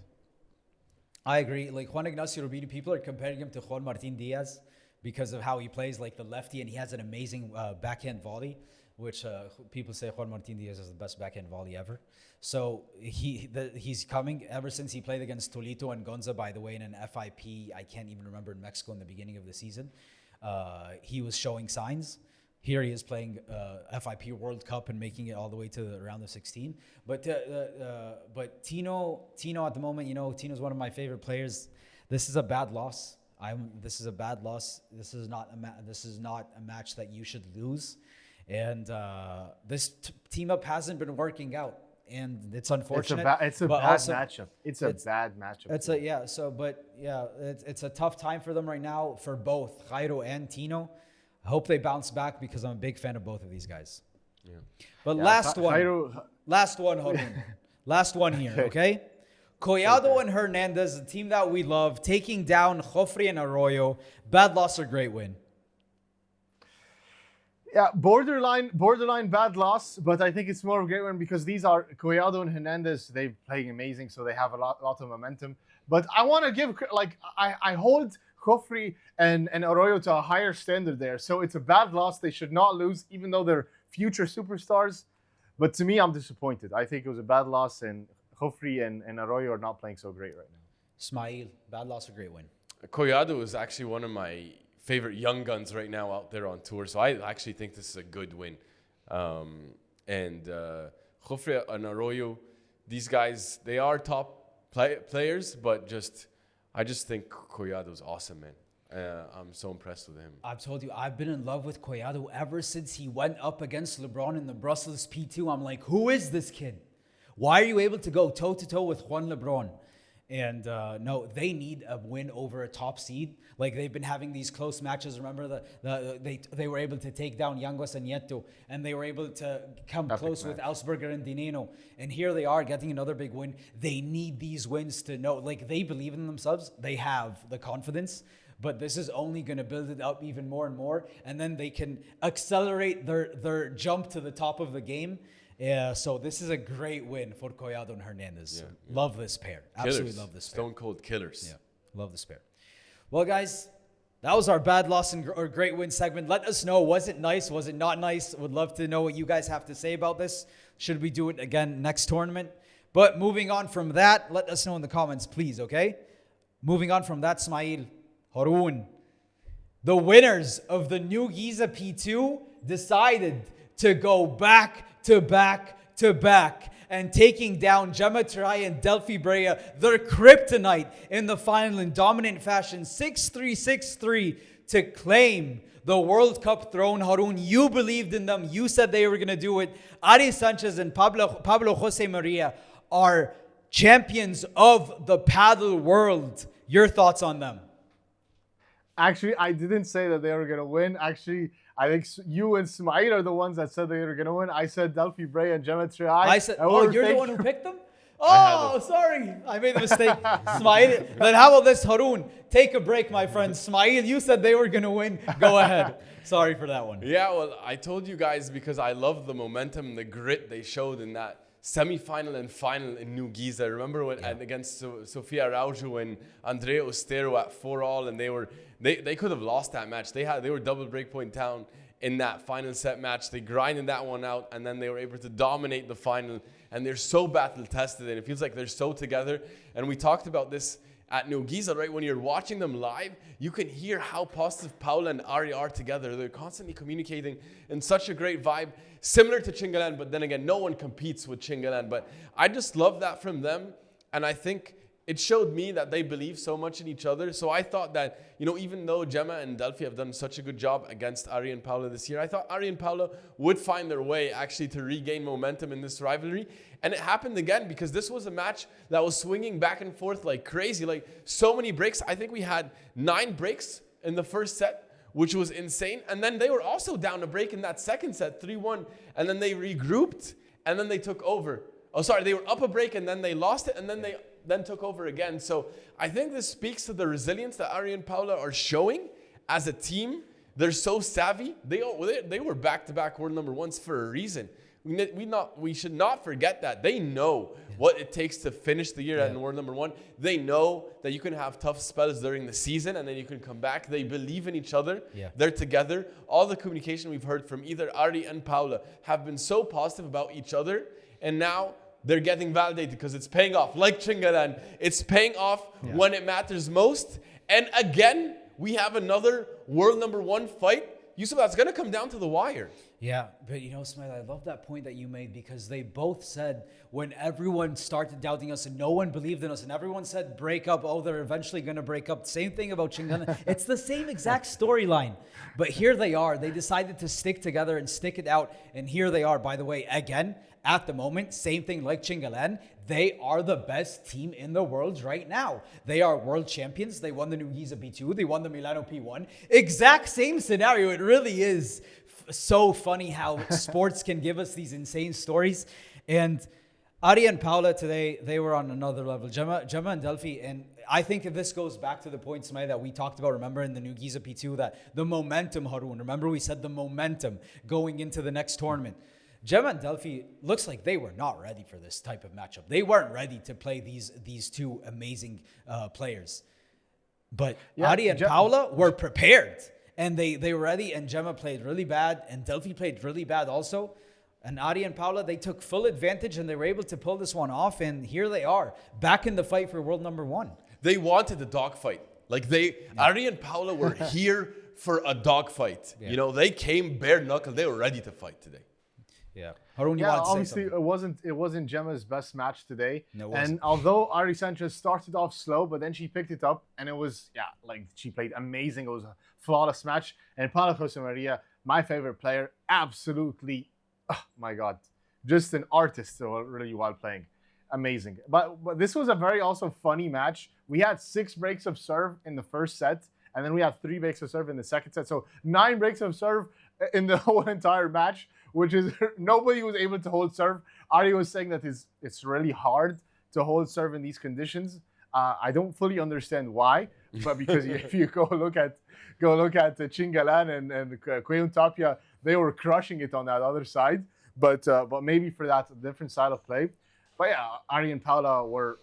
I agree. Like Juan Ignacio Rubini, people are comparing him to Juan Martin Diaz because of how he plays like the lefty, and he has an amazing backhand volley, which people say Juan Martin Diaz is the best backhand volley ever. So he's coming ever since he played against Tolito and Gonza, by the way, in an FIP. I can't even remember, in Mexico in the beginning of the season. He was showing signs. Here he is playing FIP World Cup and making it all the way to the round of 16. But Tino at the moment, Tino's one of my favorite players. This is a bad loss. This is a bad loss. This is not a match that you should lose. And this team up hasn't been working out, and it's unfortunate.
It's a
but
bad
also,
matchup. It's a bad matchup.
It's a tough time for them right now for both Jairo and Tino. I hope they bounce back because I'm a big fan of both of these guys.
Yeah.
But
Yeah,
last one, Haroon. Last one here, okay? Coello and Hernandez, the team that we love, taking down Joffrey and Arroyo. Bad loss or great win?
Yeah, borderline bad loss, but I think it's more of a great one because these are Coello and Hernandez. They're playing amazing, so they have a lot of momentum. But I want to give, I hold Joffrey and Arroyo to a higher standard there. So it's a bad loss. They should not lose, even though they're future superstars. But to me, I'm disappointed. I think it was a bad loss, and Joffrey and Arroyo are not playing so great right now.
Ismaeel, bad loss or great win?
Coello is actually one of my favorite young guns right now out there on tour. So I actually think this is a good win. And Joffrey and Arroyo, these guys, they are top players, but I just think Coello is awesome, man. I'm so impressed with him.
I've told you, I've been in love with Coello ever since he went up against Lebrón in the Brussels P2. I'm like, who is this kid? Why are you able to go toe-to-toe with Juan Lebrón? And no, they need a win over a top seed. Like, they've been having these close matches. Remember, they were able to take down Yanguas and Nieto, and they were able to come close with Augsburger and Dineno. And here they are getting another big win. They need these wins to know, like, they believe in themselves. They have the confidence. But this is only going to build it up even more and more. And then they can accelerate their jump to the top of the game. So this is a great win for Coello and Hernandez. Yeah. Love this pair. Absolutely love this pair.
Stone cold killers.
Yeah, love this pair. Well, guys, That was our bad loss or great win segment. Let us know. Was it nice? Was it not nice? Would love to know what you guys have to say about this. Should we do it again next tournament? But moving on from that, let us know in the comments, please, okay? Moving on from that, Ismaeel, Haroon, the winners of the New Giza P2 decided to go back to back to back and taking down Gemma Tirai and Delphi Brea, their kryptonite, in the final in dominant fashion, 6-3, 6-3, to claim the World Cup throne. Haroon, you believed in them. You said they were going to do it. Ari Sanchez and Pablo Jose Maria are champions of the paddle world. Your thoughts on them?
Actually, I didn't say that they were going to win. Actually, I think you and Ismaeel are the ones that said they were going to win. I said Delphi Brea and Gemma Tirai.
I said, oh, you're the one who picked them? Oh, sorry. I made a mistake. Ismaeel. Then how about this, Haroon? Take a break, my friend. Ismaeel, you said they were going to win. Go ahead. Sorry for that one.
Yeah, well, I told you guys because I love the momentum, the grit they showed in that semi-final and final in New Giza. Remember when against Sofia Araujo and Andrea Ostero at 4-all, and they could have lost that match. They were double breakpoint down in that final set match. They grinded that one out, and then they were able to dominate the final. And they're so battle tested, and it feels like they're so together. And we talked about this at New Giza, right? When you're watching them live, you can hear how positive Paula and Ari are together. They're constantly communicating in such a great vibe, similar to Chingalan, but then again, no one competes with Chingalan. But I just love that from them, and I think it showed me that they believe so much in each other. So I thought that, even though Gemma and Delphi have done such a good job against Ari and Paula this year, I thought Ari and Paula would find their way actually to regain momentum in this rivalry. And it happened again because this was a match that was swinging back and forth like crazy, like so many breaks. I think we had 9 breaks in the first set, which was insane. And then they were also down a break in that second set, 3-1. And then they regrouped and then they took over. Oh, sorry, they were up a break and then they lost it and then they took over again. So I think this speaks to the resilience that Ari and Paula are showing as a team. They're so savvy. They were back-to-back world number ones for a reason. We should not forget that. They know what it takes to finish the year at world number one. They know that you can have tough spells during the season and then you can come back. They believe in each other. Yeah. They're together. All the communication we've heard from either Ari and Paula have been so positive about each other. And now they're getting validated because it's paying off. Like Chingalan, it's paying off when it matters most. And again, we have another world number one fight. Yousef, that's going to come down to the wire.
Yeah, but Ismaeel, I love that point that you made because they both said when everyone started doubting us and no one believed in us and everyone said break up, they're eventually going to break up. Same thing about Chingalan. It's the same exact storyline. But here they are. They decided to stick together and stick it out. And here they are, by the way, again, at the moment, same thing like Chingalan. They are the best team in the world right now. They are world champions. They won the New Giza P2. They won the Milano P1. Exact same scenario. It really is so funny how sports can give us these insane stories. And Ari and Paula today, they were on another level. Gemma and Delphi. And I think this goes back to the point, Ismaeel, that we talked about, remember, in the New Giza P2, that the momentum, Haroon. Remember we said the momentum going into the next tournament. Gemma and Delphi looks like they were not ready for this type of matchup. They weren't ready to play these two amazing players. But Ari and Paula were prepared. And they were ready. And Gemma played really bad. And Delphi played really bad also. And Ari and Paula, they took full advantage. And they were able to pull this one off. And here they are, back in the fight for world number one.
They wanted the dogfight. Ari and Paula were here for a dogfight. Yeah. They came bare knuckle. They were ready to fight today.
Yeah, Haroon,
obviously it wasn't Gemma's best match today. No, and although Ari Sanchez started off slow, but then she picked it up, and it was she played amazing. It was a flawless match. And Paula Jose Maria, my favorite player, absolutely, oh my God, just an artist really while playing, amazing. But this was a very also funny match. We had 6 breaks of serve in the first set, and then we had 3 breaks of serve in the second set. So 9 breaks of serve in the whole entire match, which is nobody was able to hold serve. Ari was saying that it's really hard to hold serve in these conditions. I don't fully understand why, but because if you go look at Chingalan and Coello Tapia, they were crushing it on that other side. But maybe for that different style of play. But yeah, Ari and Paula were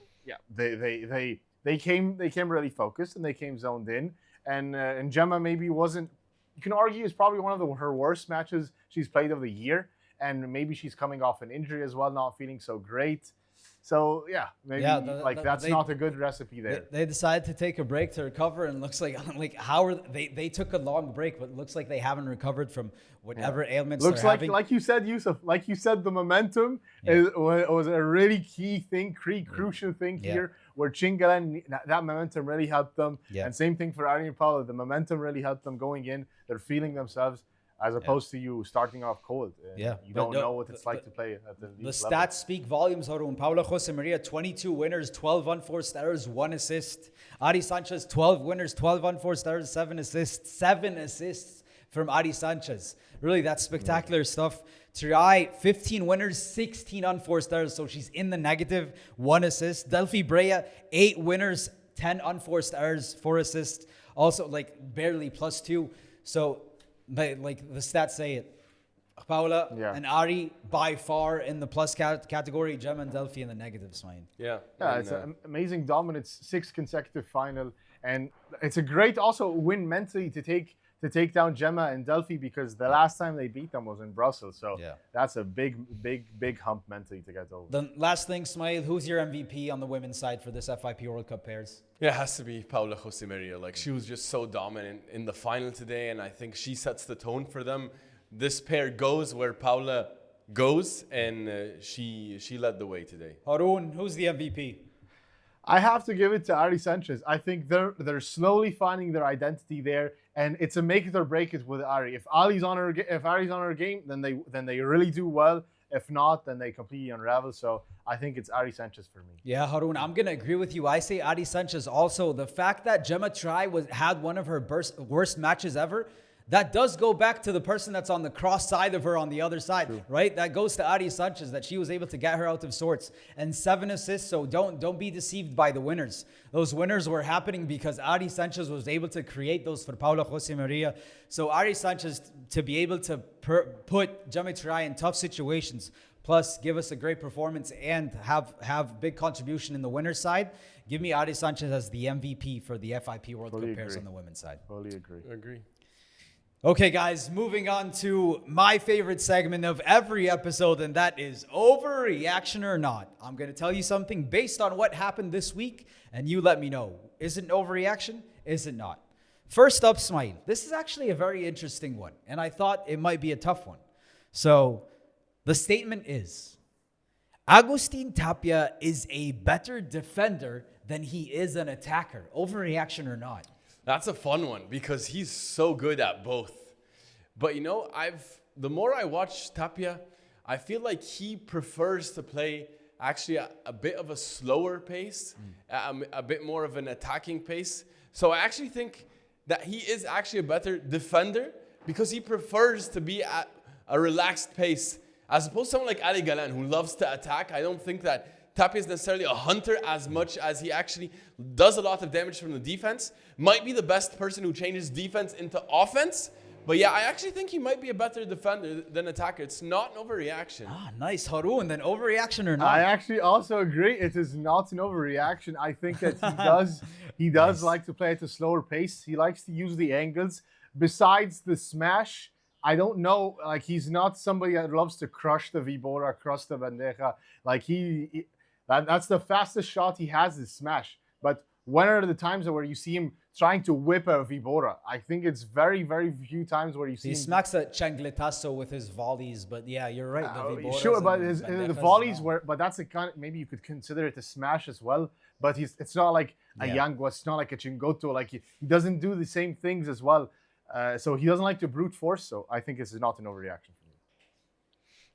they came really focused and they came zoned in. and Gemma maybe wasn't. You can argue it's probably one of her worst matches she's played of the year, and maybe she's coming off an injury as well, not feeling so great. So yeah, maybe that's not a good recipe there.
They decided to take a break to recover, and looks like they took a long break, but it looks like they haven't recovered from whatever ailments
looks
they're
like
having.
Like you said, Yousef, like you said, the momentum was a really key thing, crucial thing here, where Chingalan, that momentum really helped them. Yeah. And same thing for Ari Paula, the momentum really helped them going in. They're feeling themselves. As opposed to you starting off cold. You don't know what it's like to play at the level.
Stats speak volumes, Haroon. Paula Jose Maria, 22 winners, 12 unforced errors, 1 assist. Ari Sanchez, 12 winners, 12 unforced errors, 7 assists. 7 assists from Ari Sanchez. Really, that's spectacular stuff. Triai, 15 winners, 16 unforced errors, so she's in the negative, 1 assist. Delphi Brea, 8 winners, 10 unforced errors, 4 assists. Also, barely +2. So, but the stats say it. Paula and Ari by far in the plus category, Gemma and Delphi in the negatives, man.
It's an amazing dominance, 6 consecutive final, and it's a great also win mentally to take down Gemma and Delphi, because the last time they beat them was in Brussels. So that's a big hump mentally to get over.
The last thing, Ismaeel, who's your MVP on the women's side for this FIP World Cup pairs?
Yeah, it has to be Paula Jose Maria. She was just so dominant in the final today, and I think she sets the tone for them. This pair goes where Paula goes, and she led the way today.
Haroon, who's the MVP?
I have to give it to Ari Sanchez. I think they're slowly finding their identity there, and it's a make it or break it with Ari. If Ari's on her game, then they really do well. If not, then they completely unravel. So I think it's Ari Sanchez for me.
Yeah, Haroon, I'm going to agree with you. I say Ari Sanchez also. The fact that Gemma Tri had one of her worst matches ever, that does go back to the person that's on the cross side of her on the other side, right? That goes to Ari Sanchez, that she was able to get her out of sorts. And 7 assists, so don't be deceived by the winners. Those winners were happening because Ari Sanchez was able to create those for Paula Jose Maria. So Ari Sanchez, to be able to put Gemma Tri in tough situations, plus give us a great performance and have big contribution in the winner's side, give me Ari Sanchez as the MVP for the FIP World Cup pairs on the women's side.
Fully agree.
Okay, guys, moving on to my favorite segment of every episode, and that is Overreaction or Not. I'm going to tell you something based on what happened this week, and you let me know. Is it an overreaction? Is it not? First up, Ismaeel. This is actually a very interesting one, and I thought it might be a tough one. So, the statement is, Agustin Tapia is a better defender than he is an attacker. Overreaction or not?
That's a fun one because he's so good at both. But the more I watch Tapia, I feel like he prefers to play actually a bit of a slower pace, a bit more of an attacking pace. So I actually think that he is actually a better defender because he prefers to be at a relaxed pace as opposed to someone like Ali Galan who loves to attack. I don't think that Tapia is necessarily a hunter as much as he actually does a lot of damage from the defense. Might be the best person who changes defense into offense. But yeah, I actually think he might be a better defender than attacker. It's not an overreaction.
Nice, Haroon. Then overreaction or not?
I actually also agree. It is not an overreaction. I think that he does like to play at a slower pace. He likes to use the angles. Besides the smash, I don't know. He's not somebody that loves to crush the Vibora, crush the bandeja. That's the fastest shot he has is smash. But when are the times where you see him trying to whip a Vibora? I think it's very, very few times where you see him.
He smacks a changletazo with his volleys, but yeah, you're right. The
sure, but the volleys were, but that's a kind of, maybe you could consider it a smash as well. But it's not like a Yangwa, it's not like a Chingotto. He doesn't do the same things as well. So he doesn't like to brute force. So I think this is not an overreaction for me.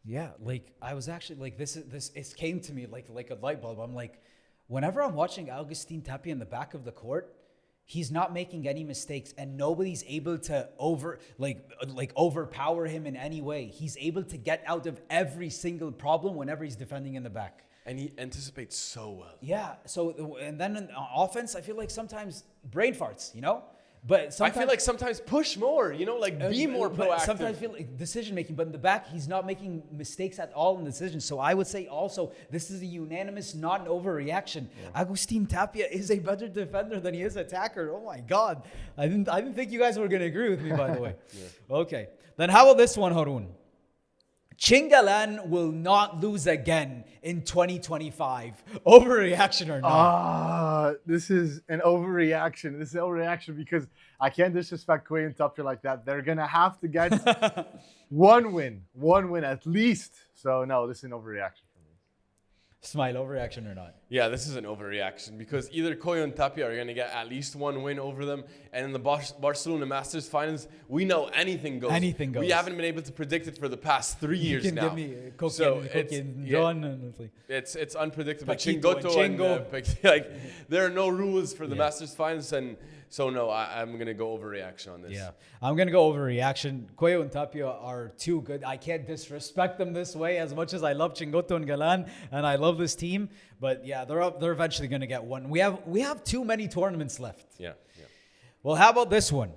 Yeah, I was actually it came to me like a light bulb. I'm like, whenever I'm watching Agustin Tapia in the back of the court, he's not making any mistakes and nobody's able to overpower him in any way. He's able to get out of every single problem whenever he's defending in the back.
And he anticipates so well.
Yeah, so and then in offense, I feel like sometimes brain farts, But
I
sometimes,
feel like sometimes push more, be more
but
proactive.
sometimes I feel like decision making, but in the back, he's not making mistakes at all in decisions. So I would say also, this is a unanimous, not an overreaction. Yeah. Agustin Tapia is a better defender than he is attacker. Oh my God. I didn't think you guys were going to agree with me, by the way. Yeah. Okay. Then how about this one, Haroon? Chingalan will not lose again in 2025. Overreaction or not?
This is an overreaction. This is an overreaction because I can't disrespect Coello Tapia like that. They're going to have to get one win at least. So no, this is an overreaction.
Ismaeel, overreaction or not?
Yeah, this is an overreaction because either Coello and Tapia are going to get at least one win over them. And in the Barcelona Masters finals, we know anything goes.
Anything goes.
We haven't been able to predict it for the past 3 years now.
You can give me Coello Jon. And
it's unpredictable.
Paquito
Chingo. There are no rules for the Masters finals. And so, no, I'm going to go overreaction on this.
Yeah, I'm going to go overreaction. Coello and Tapia are too good. I can't disrespect them this way as much as I love Chingotto Galán and I love this team. But yeah, they're eventually going to get one. We have too many tournaments left.
Yeah.
Well, how about this one?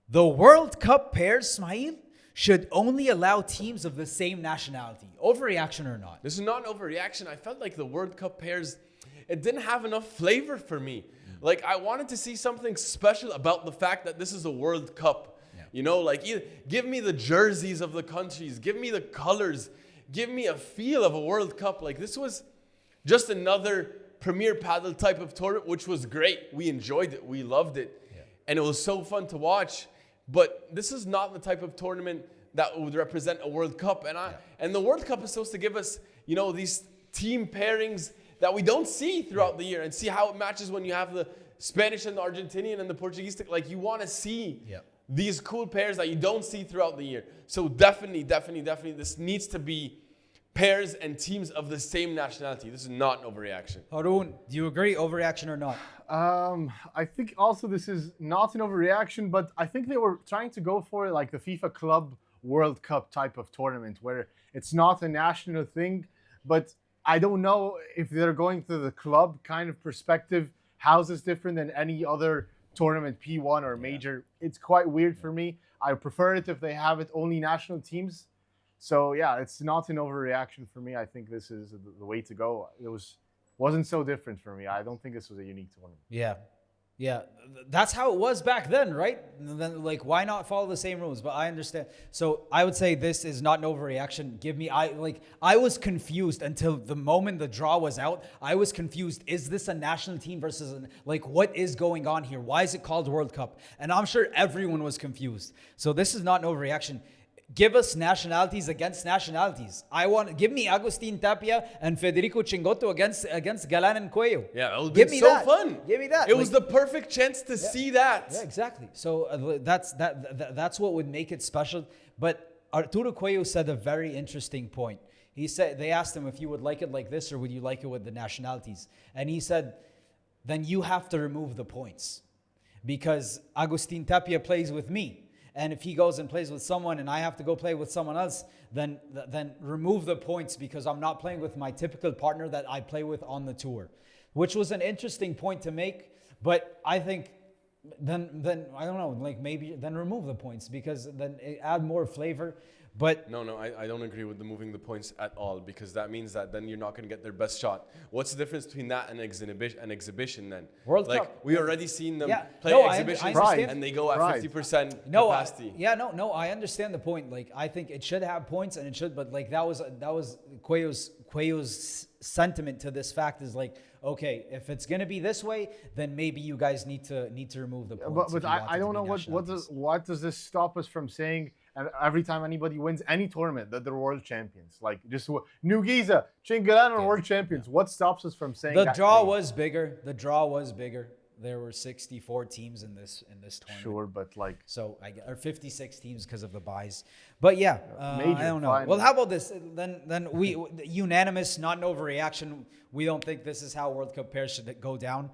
The World Cup pairs, Ismaeel, should only allow teams of the same nationality. Overreaction or not?
This is not an overreaction. I felt like the World Cup pairs, it didn't have enough flavor for me. Like, I wanted to see something special about the fact that this is a World Cup. Yeah. Give me the jerseys of the countries. Give me the colors. Give me a feel of a World Cup. Like, this was just another Premier Padel type of tournament, which was great. We enjoyed it. We loved it. Yeah. And it was so fun to watch. But this is not the type of tournament that would represent a World Cup. And the World Cup is supposed to give us, these team pairings that we don't see throughout the year and see how it matches when you have the Spanish and the Argentinian and the Portuguese. Like, you want to see these cool pairs that you don't see throughout the year. So definitely, this needs to be pairs and teams of the same nationality. This is not an overreaction.
Haroon, do you agree, overreaction or not?
I think also this is not an overreaction, but I think they were trying to go for like the FIFA Club World Cup type of tournament where it's not a national thing, but I don't know if they're going to the club kind of perspective. How's this different than any other tournament, P1 or major? It's quite weird for me. I prefer it if they have it only national teams. So yeah, it's not an overreaction for me. I think this is the way to go. It wasn't so different for me. I don't think this was a unique tournament.
Yeah, that's how it was back then, right? And then, why not follow the same rules? But I understand. So I would say this is not an overreaction. I was confused until the moment the draw was out. I was confused. Is this a national team versus what is going on here? Why is it called World Cup? And I'm sure everyone was confused. So this is not an overreaction. Give us nationalities against nationalities. Give me Agustin Tapia and Federico Chingotto against Galan and Coello.
Yeah, that would be so fun.
Give me that.
It was the perfect chance to see that.
Yeah, exactly. So that's what would make it special. But Arturo Coello said a very interesting point. He said they asked him if you would like it like this or would you like it with the nationalities, and he said, then you have to remove the points because Agustin Tapia plays with me. And if he goes and plays with someone and I have to go play with someone else, then remove the points because I'm not playing with my typical partner that I play with on the tour, which was an interesting point to make. But I think then I don't know, maybe then remove the points because then it add more flavor. But
no, I don't agree with moving the points at all because that means that then you're not going to get their best shot. What's the difference between that and an exhibition then?
World Cup.
We already seen them play exhibitions and they go at 50% capacity.
I understand the point. I think it should have points and it should, but that was Coello's sentiment to this fact is okay, if it's going to be this way, then maybe you guys need to remove the points.
But I don't know what does this stop us from saying. And every time anybody wins any tournament, that they're world champions. Just New Giza, Chingalan are world champions. Yeah. What stops us from saying
that? The draw was bigger. There were 64 teams in this tournament.
Sure, but
or 56 teams because of the buys. But yeah, I don't know. Well, how about this? Then we unanimous, not an overreaction. We don't think this is how World Cup pairs should go down.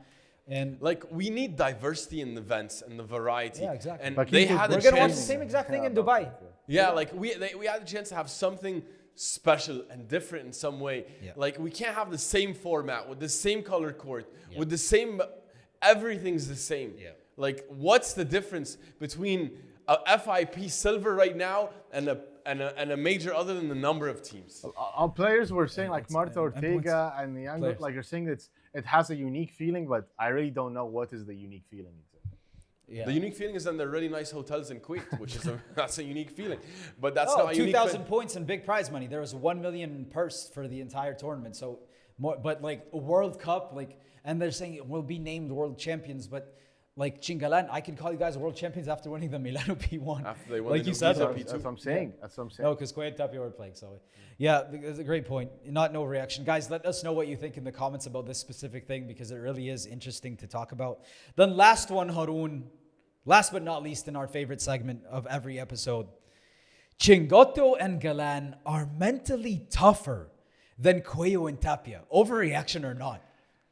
And
we need diversity in the events and the variety.
Yeah, exactly.
And they had
we're gonna watch the same exact thing in Dubai.
Yeah, we had a chance to have something special and different in some way. Yeah. We can't have the same format with the same color court with the same everything's the same.
Yeah.
Like, what's the difference between a FIP silver right now and a major other than the number of teams?
Our players were saying like Marta Ortega and the young,
Players.
like you're saying it has a unique feeling, but I really don't know what is the unique feeling.
Yeah.
The unique feeling is in the really nice hotels in Kuwait, which is that's a unique feeling. But that's
Oh,
not a unique
2,000 points and big prize money. There was 1 million purse for the entire tournament. So more, but like a World Cup, like, and they're saying it will be named world champions, but like Chingalan, I can call you guys world champions after winning the Milano P1.
After they won
like
the
you said,
P2.
That's what I'm saying. That's what I'm saying.
No, because Coello Tapia were playing. So, yeah, it's a great point. Not no reaction. Guys, let us know what you think in the comments about this specific thing because it really is interesting to talk about. Then last one, Haroon. Last but not least in our favorite segment of every episode. Chingotto and Galán are mentally tougher than Coello and Tapia. Overreaction or not?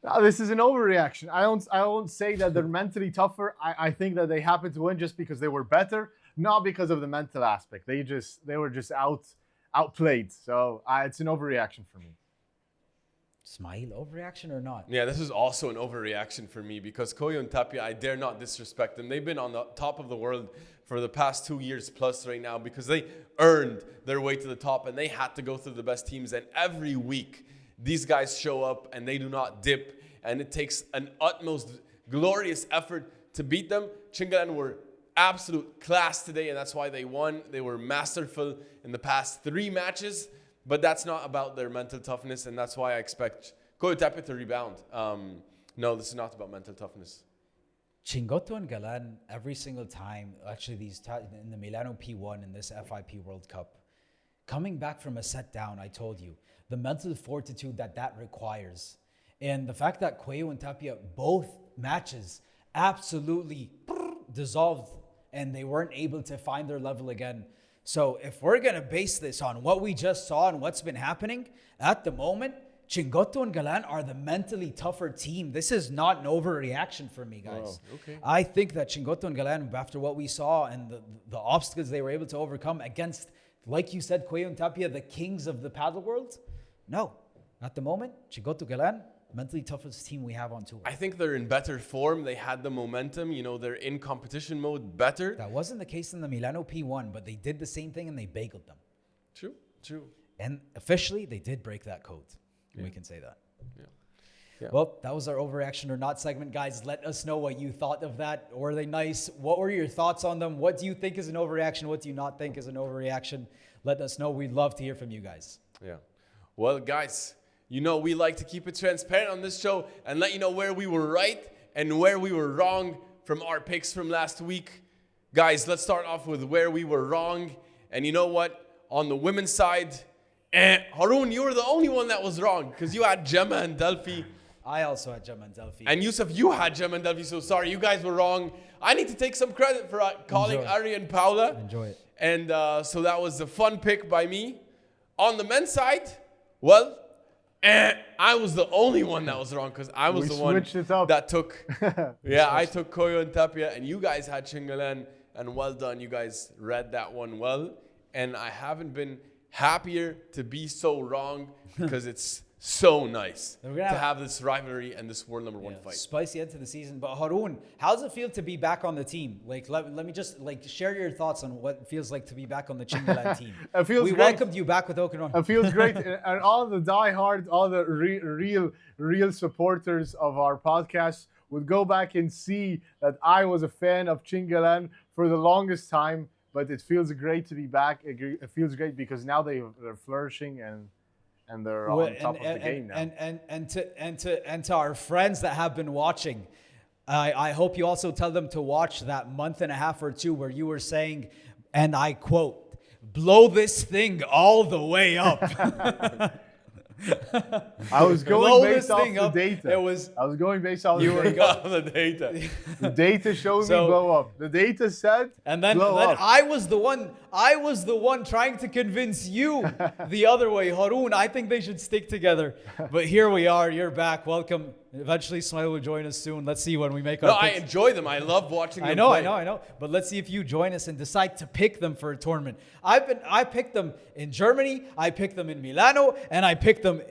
No, this is an overreaction. I won't say that they're mentally tougher. I think that they happen to win just because they were better, not because of the mental aspect. They were just outplayed. So it's an overreaction for me.
Ismaeel, overreaction or not?
Yeah, this is also an overreaction for me because Coello and Tapia, I dare not disrespect them. They've been on the top of the world for the past 2 years plus right now because they earned their way to the top and they had to go through the best teams. And every week, these guys show up and they do not dip. And it takes an utmost glorious effort to beat them. Chingalan were absolute class today and that's why they won. They were masterful in the past 3 matches. But that's not about their mental toughness, and that's why I expect Coello Tapia to rebound. No, this is not about mental toughness.
Chingotto and Galán, every single time, actually in the Milano P1 in this FIP World Cup, coming back from a set down, I told you, the mental fortitude that requires. And the fact that Coello and Tapia, both matches, absolutely dissolved, and they weren't able to find their level again. So if we're going to base this on what we just saw and what's been happening at the moment, Chingotto and Galán are the mentally tougher team. This is not an overreaction for me, guys.
Oh, okay.
I think that Chingotto and Galán, after what we saw and the obstacles they were able to overcome against, like you said, Coello and Tapia, the kings of the paddle world, no. At the moment, Chingotto Galán, mentally toughest team we have on tour.
I think they're in better form. They had the momentum. You know, they're in competition mode better.
That wasn't the case in the Milano P1, but they did the same thing and they bageled them.
True.
And officially, they did break that code. Yeah. We can say that.
Yeah.
Well, that was our overreaction or not segment. Guys, let us know what you thought of that. Were they nice? What were your thoughts on them? What do you think is an overreaction? What do you not think is an overreaction? Let us know. We'd love to hear from you guys.
Yeah. Well, guys, you know we like to keep it transparent on this show and let you know where we were right and where we were wrong from our picks from last week. Guys, let's start off with where we were wrong. And you know what? On the women's side, Haroon, you were the only one that was wrong because you had Gemma and Delphi.
I also had Gemma and Delphi.
And Yousef, you had Gemma and Delphi, so sorry, you guys were wrong. I need to take some credit for calling Ari and Paula.
Enjoy it.
And so that was a fun pick by me. On the men's side, well, I was the only one that was wrong because I was the one that took. I took Coello and Tapia, and you guys had Chingalan, and well done. You guys read that one well, and I haven't been happier to be so wrong because it's so nice to have this rivalry and this world number 1 fight.
Spicy end to the season. But Haroon, how does it feel to be back on the team? Like, let me just share your thoughts on what it feels like to be back on the Chingalan team.
It feels
we
great.
welcomed you back with Okinawa.
It feels great. And all the diehard, all the real supporters of our podcast would go back and see that I was a fan of Chingalan for the longest time. But it feels great to be back. It feels great because now they're flourishing and they're on top of the game now.
And to our friends that have been watching, I hope you also tell them to watch that month and a half or 2 where you were saying, and I quote, "Blow this thing all the way up."
I was going based off the data. I was going based off
the data.
The data showed me blow up. The data said
and then
blow up.
I was the one trying to convince you the other way. Haroon, I think they should stick together. But here we are. You're back. Welcome. Eventually, Ismaeel will join us soon. Let's see when we make our picks.
I enjoy them. I love watching them play.
I know. But let's see if you join us and decide to pick them for a tournament. I picked them in Germany. I picked them in Milano. And I picked them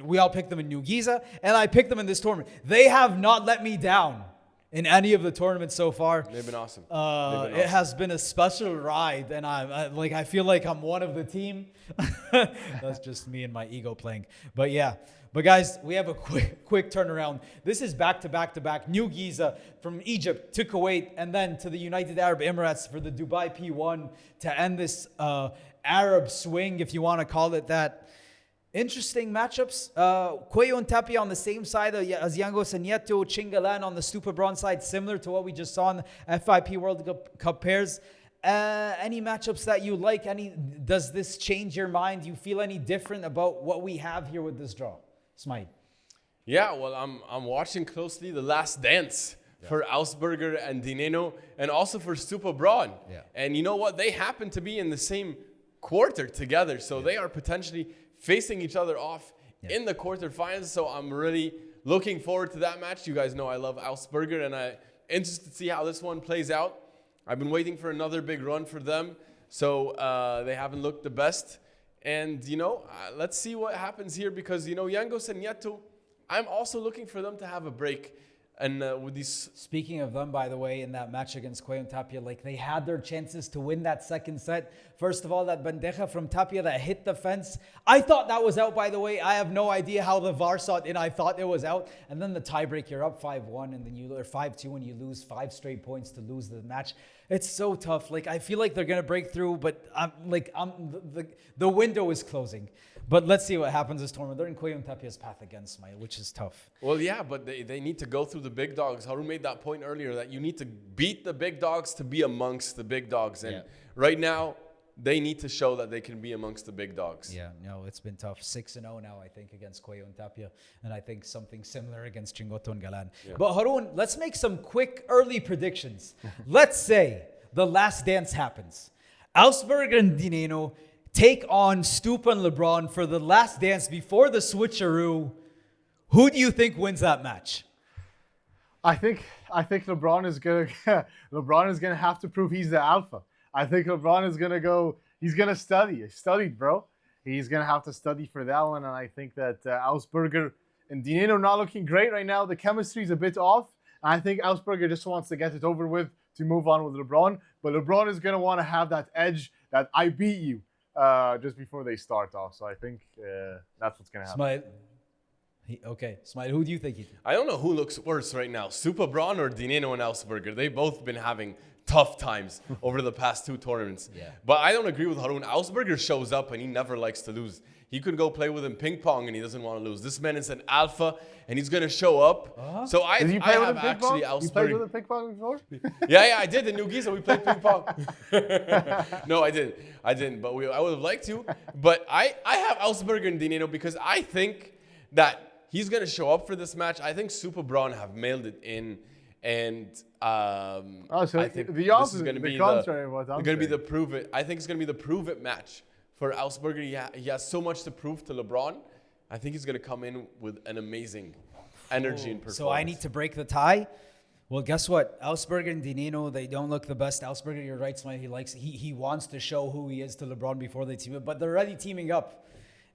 we all picked them in New Giza. And I picked them in this tournament. They have not let me down. in any of the tournaments so far.
They've been awesome.
It has been a special ride, and I feel like I'm one of the team. That's just me and my ego playing. But yeah. But guys, we have a quick turnaround. This is back-to-back New Giza from Egypt to Kuwait and then to the United Arab Emirates for the Dubai P1 to end this Arab swing, if you want to call it that. Interesting matchups. Coello Tapia on the same side as Yangos and Nieto. Chingalan on the Stupaczuk side, similar to what we just saw in the FIP World Cup pairs. Any matchups that you like? Does this change your mind? Do you feel any different about what we have here with this draw? Ismaeel.
Yeah, well, I'm watching closely The Last Dance for Augsburger and Dineno, and also for Stupaczuk.
Yeah.
And you know what? They happen to be in the same quarter together, so they are potentially facing each other off in the quarterfinals. So I'm really looking forward to that match. You guys know I love Augsburger, and I'm interested to see how this one plays out. I've been waiting for another big run for them, so they haven't looked the best. And, let's see what happens here because, Yangos and Nieto, I'm also looking for them to have a break. And with these...
Speaking of them, by the way, in that match against Coello Tapia, they had their chances to win that second set. First of all, that bandeja from Tapia that hit the fence. I thought that was out, by the way. I have no idea how the VAR saw it, and I thought it was out. And then the tiebreak, you're up 5-1, and then or 5-2, and you lose 5 straight points to lose the match. It's so tough. I feel like they're going to break through, but the window is closing. But let's see what happens this tournament. They're in Coello Tapia's path again, Ismaeel, which is tough.
Well, yeah, but they need to go through the big dogs. Haroon made that point earlier that you need to beat the big dogs to be amongst the big dogs. And right now, they need to show that they can be amongst the big dogs.
Yeah, no, it's been tough. 6-0 now, I think, against Coello Tapia. And I think something similar against Chingotto Galán. Yeah. But Haroon, let's make some quick early predictions. Let's say the last dance happens. Augsburger and Dineno take on Stupa and Lebrón for the last dance before the switcheroo. Who do you think wins that match?
I think LeBron is gonna have to prove he's the alpha. I think LeBron is gonna go. He's gonna study. He studied, bro. He's gonna have to study for that one. And I think that Augsburger and Dineno not looking great right now. The chemistry is a bit off. I think Augsburger just wants to get it over with to move on with LeBron. But LeBron is gonna want to have that edge that I beat you just before they start off. So I think that's what's gonna happen.
Ismaeel. Ismaeel, who do you think?
I don't know who looks worse right now, Stupaczuk or Dineno and Augsburger. They've both been having tough times over the past 2 tournaments. Yeah. But I don't agree with Haroon. Augsburger shows up and he never likes to lose. He could go play with him ping pong and he doesn't want to lose. This man is an alpha and he's going to show up. So I have actually Augsburger.
You played with him ping pong before?
Yeah, I did. In New Giza, we played ping pong. No, I didn't. But I would have liked to. But I have Augsburger and Dineno because I think that he's going to show up for this match. I think Stupaczuk have mailed it in. And I think this is going to be the prove it. I think it's going to be the prove it match for Augsburger. He has so much to prove to LeBron. I think he's going to come in with an amazing energy and performance.
So I need to break the tie. Well, guess what? Augsburger and Dineno, they don't look the best. Augsburger, you're right, Smiley. He wants to show who he is to LeBron before they team up, but they're already teaming up.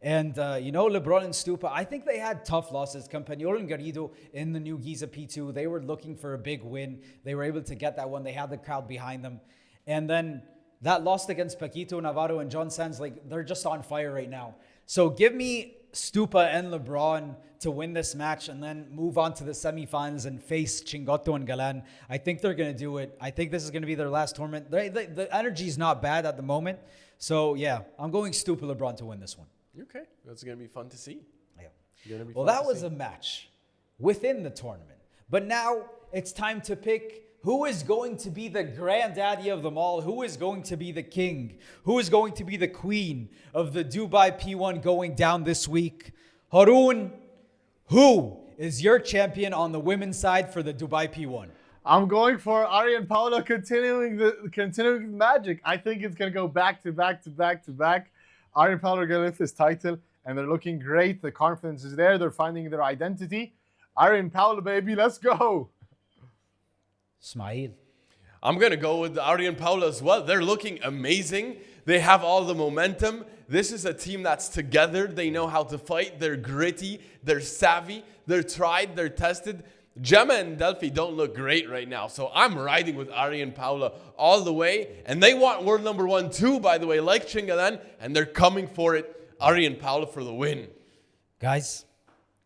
And, LeBron and Stupa, I think they had tough losses. Campagnolo and Garrido in the New Giza P2, they were looking for a big win. They were able to get that one. They had the crowd behind them. And then that loss against Paquito Navarro and Jon Sanz, they're just on fire right now. So give me Stupa and LeBron to win this match and then move on to the semifinals and face Chingotto and Galán. I think they're going to do it. I think this is going to be their last tournament. The energy is not bad at the moment. So, yeah, I'm going Stupa LeBron to win this one.
Okay, that's going to be fun to see.
Yeah. Well, that was a match within the tournament. But now it's time to pick who is going to be the granddaddy of them all, who is going to be the king, who is going to be the queen of the Dubai P1 going down this week. Haroon, who is your champion on the women's side for the Dubai P1?
I'm going for Ari Paula continuing the magic. I think it's going to go back to back. Ari Paula are going to lift this title, and they're looking great. The confidence is there. They're finding their identity. Ari Paula, baby, let's go.
Ismaeel.
I'm going to go with Ari and Paula as well. They're looking amazing. They have all the momentum. This is a team that's together. They know how to fight. They're gritty. They're savvy. They're tried. They're tested. Gemma and Delphi don't look great right now. So I'm riding with Ari and Paula all the way. And they want world number 1 too, by the way, like Chingalan. And they're coming for it. Ari and Paula for the win.
Guys,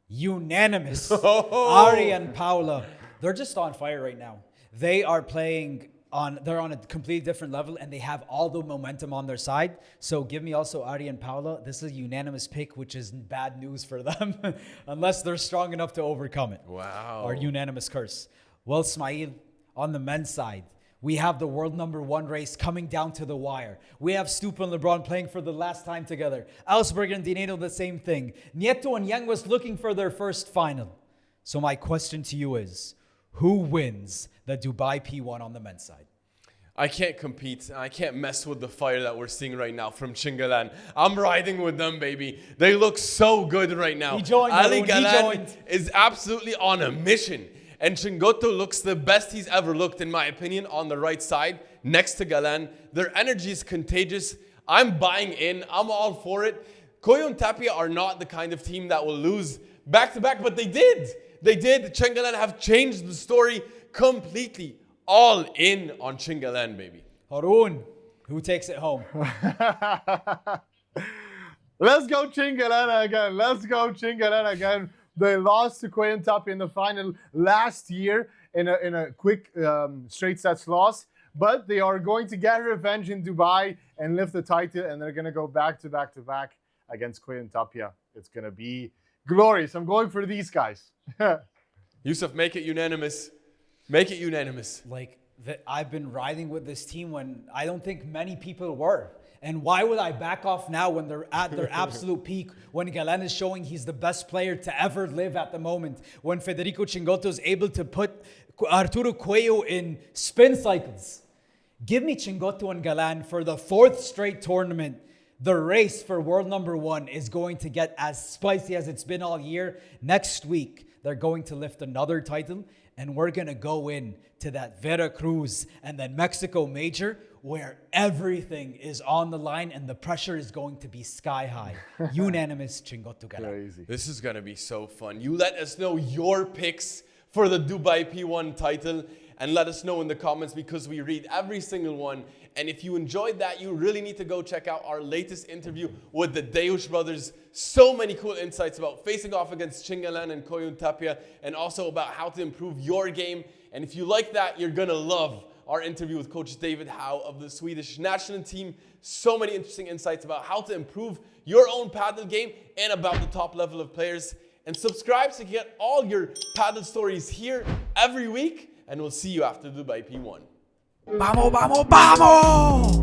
unanimous. Ari and Paula, they're just on fire right now. They are they're on a completely different level, and they have all the momentum on their side. So give me also Ari and Paula. This is a unanimous pick, which is bad news for them, unless they're strong enough to overcome it.
Wow.
Our unanimous curse. Well, Ismaeel, on the men's side, we have the world number 1 race coming down to the wire. We have Stupa and Lebrón playing for the last time together. Augsburg and Dinero, the same thing. Nieto and Yang was looking for their first final. So my question to you is, who wins the Dubai P1 on the men's side?
I can't compete. I can't mess with the fire that we're seeing right now from Chingalan. I'm riding with them, baby. They look so good right now.
He joined,
Ali
Haroon,
Galan is absolutely on a mission. And Chingotto looks the best he's ever looked, in my opinion, on the right side, next to Galan. Their energy is contagious. I'm buying in. I'm all for it. Coello Tapia are not the kind of team that will lose back-to-back, but they did. They did. Chingalan have changed the story completely. All in on Chingalan, baby.
Haroon, who takes it home?
Let's go Chingalan again. Let's go Chingalan again. They lost to Coello Tapia in the final last year in a quick straight sets loss. But they are going to get revenge in Dubai and lift the title. And they're going to go back to back to back against Coello Tapia. It's going to be glorious. I'm going for these guys.
Yousef, make it unanimous. Make it unanimous.
I've been riding with this team when I don't think many people were. And why would I back off now when they're at their absolute peak? When Galan is showing he's the best player to ever live at the moment. When Federico Chingotto is able to put Arturo Coello in spin cycles. Give me Chingotto and Galan for the 4th straight tournament. The race for world number 1 is going to get as spicy as it's been all year. Next week, they're going to lift another title. And we're going to go in to that Veracruz and then Mexico major where everything is on the line and the pressure is going to be sky high. Unanimous Chingotto Galán.
Crazy.
This is going to be so fun. You let us know your picks for the Dubai P1 title and let us know in the comments because we read every single one. And if you enjoyed that, you really need to go check out our latest interview with the Deus brothers. So many cool insights about facing off against Chingalan and Coello Tapia and also about how to improve your game. And if you like that, you're going to love our interview with Coach David Howe of the Swedish national team. So many interesting insights about how to improve your own paddle game and about the top level of players. And subscribe so you get all your paddle stories here every week. And we'll see you after Dubai P1.
Vamos, vamos, vamos!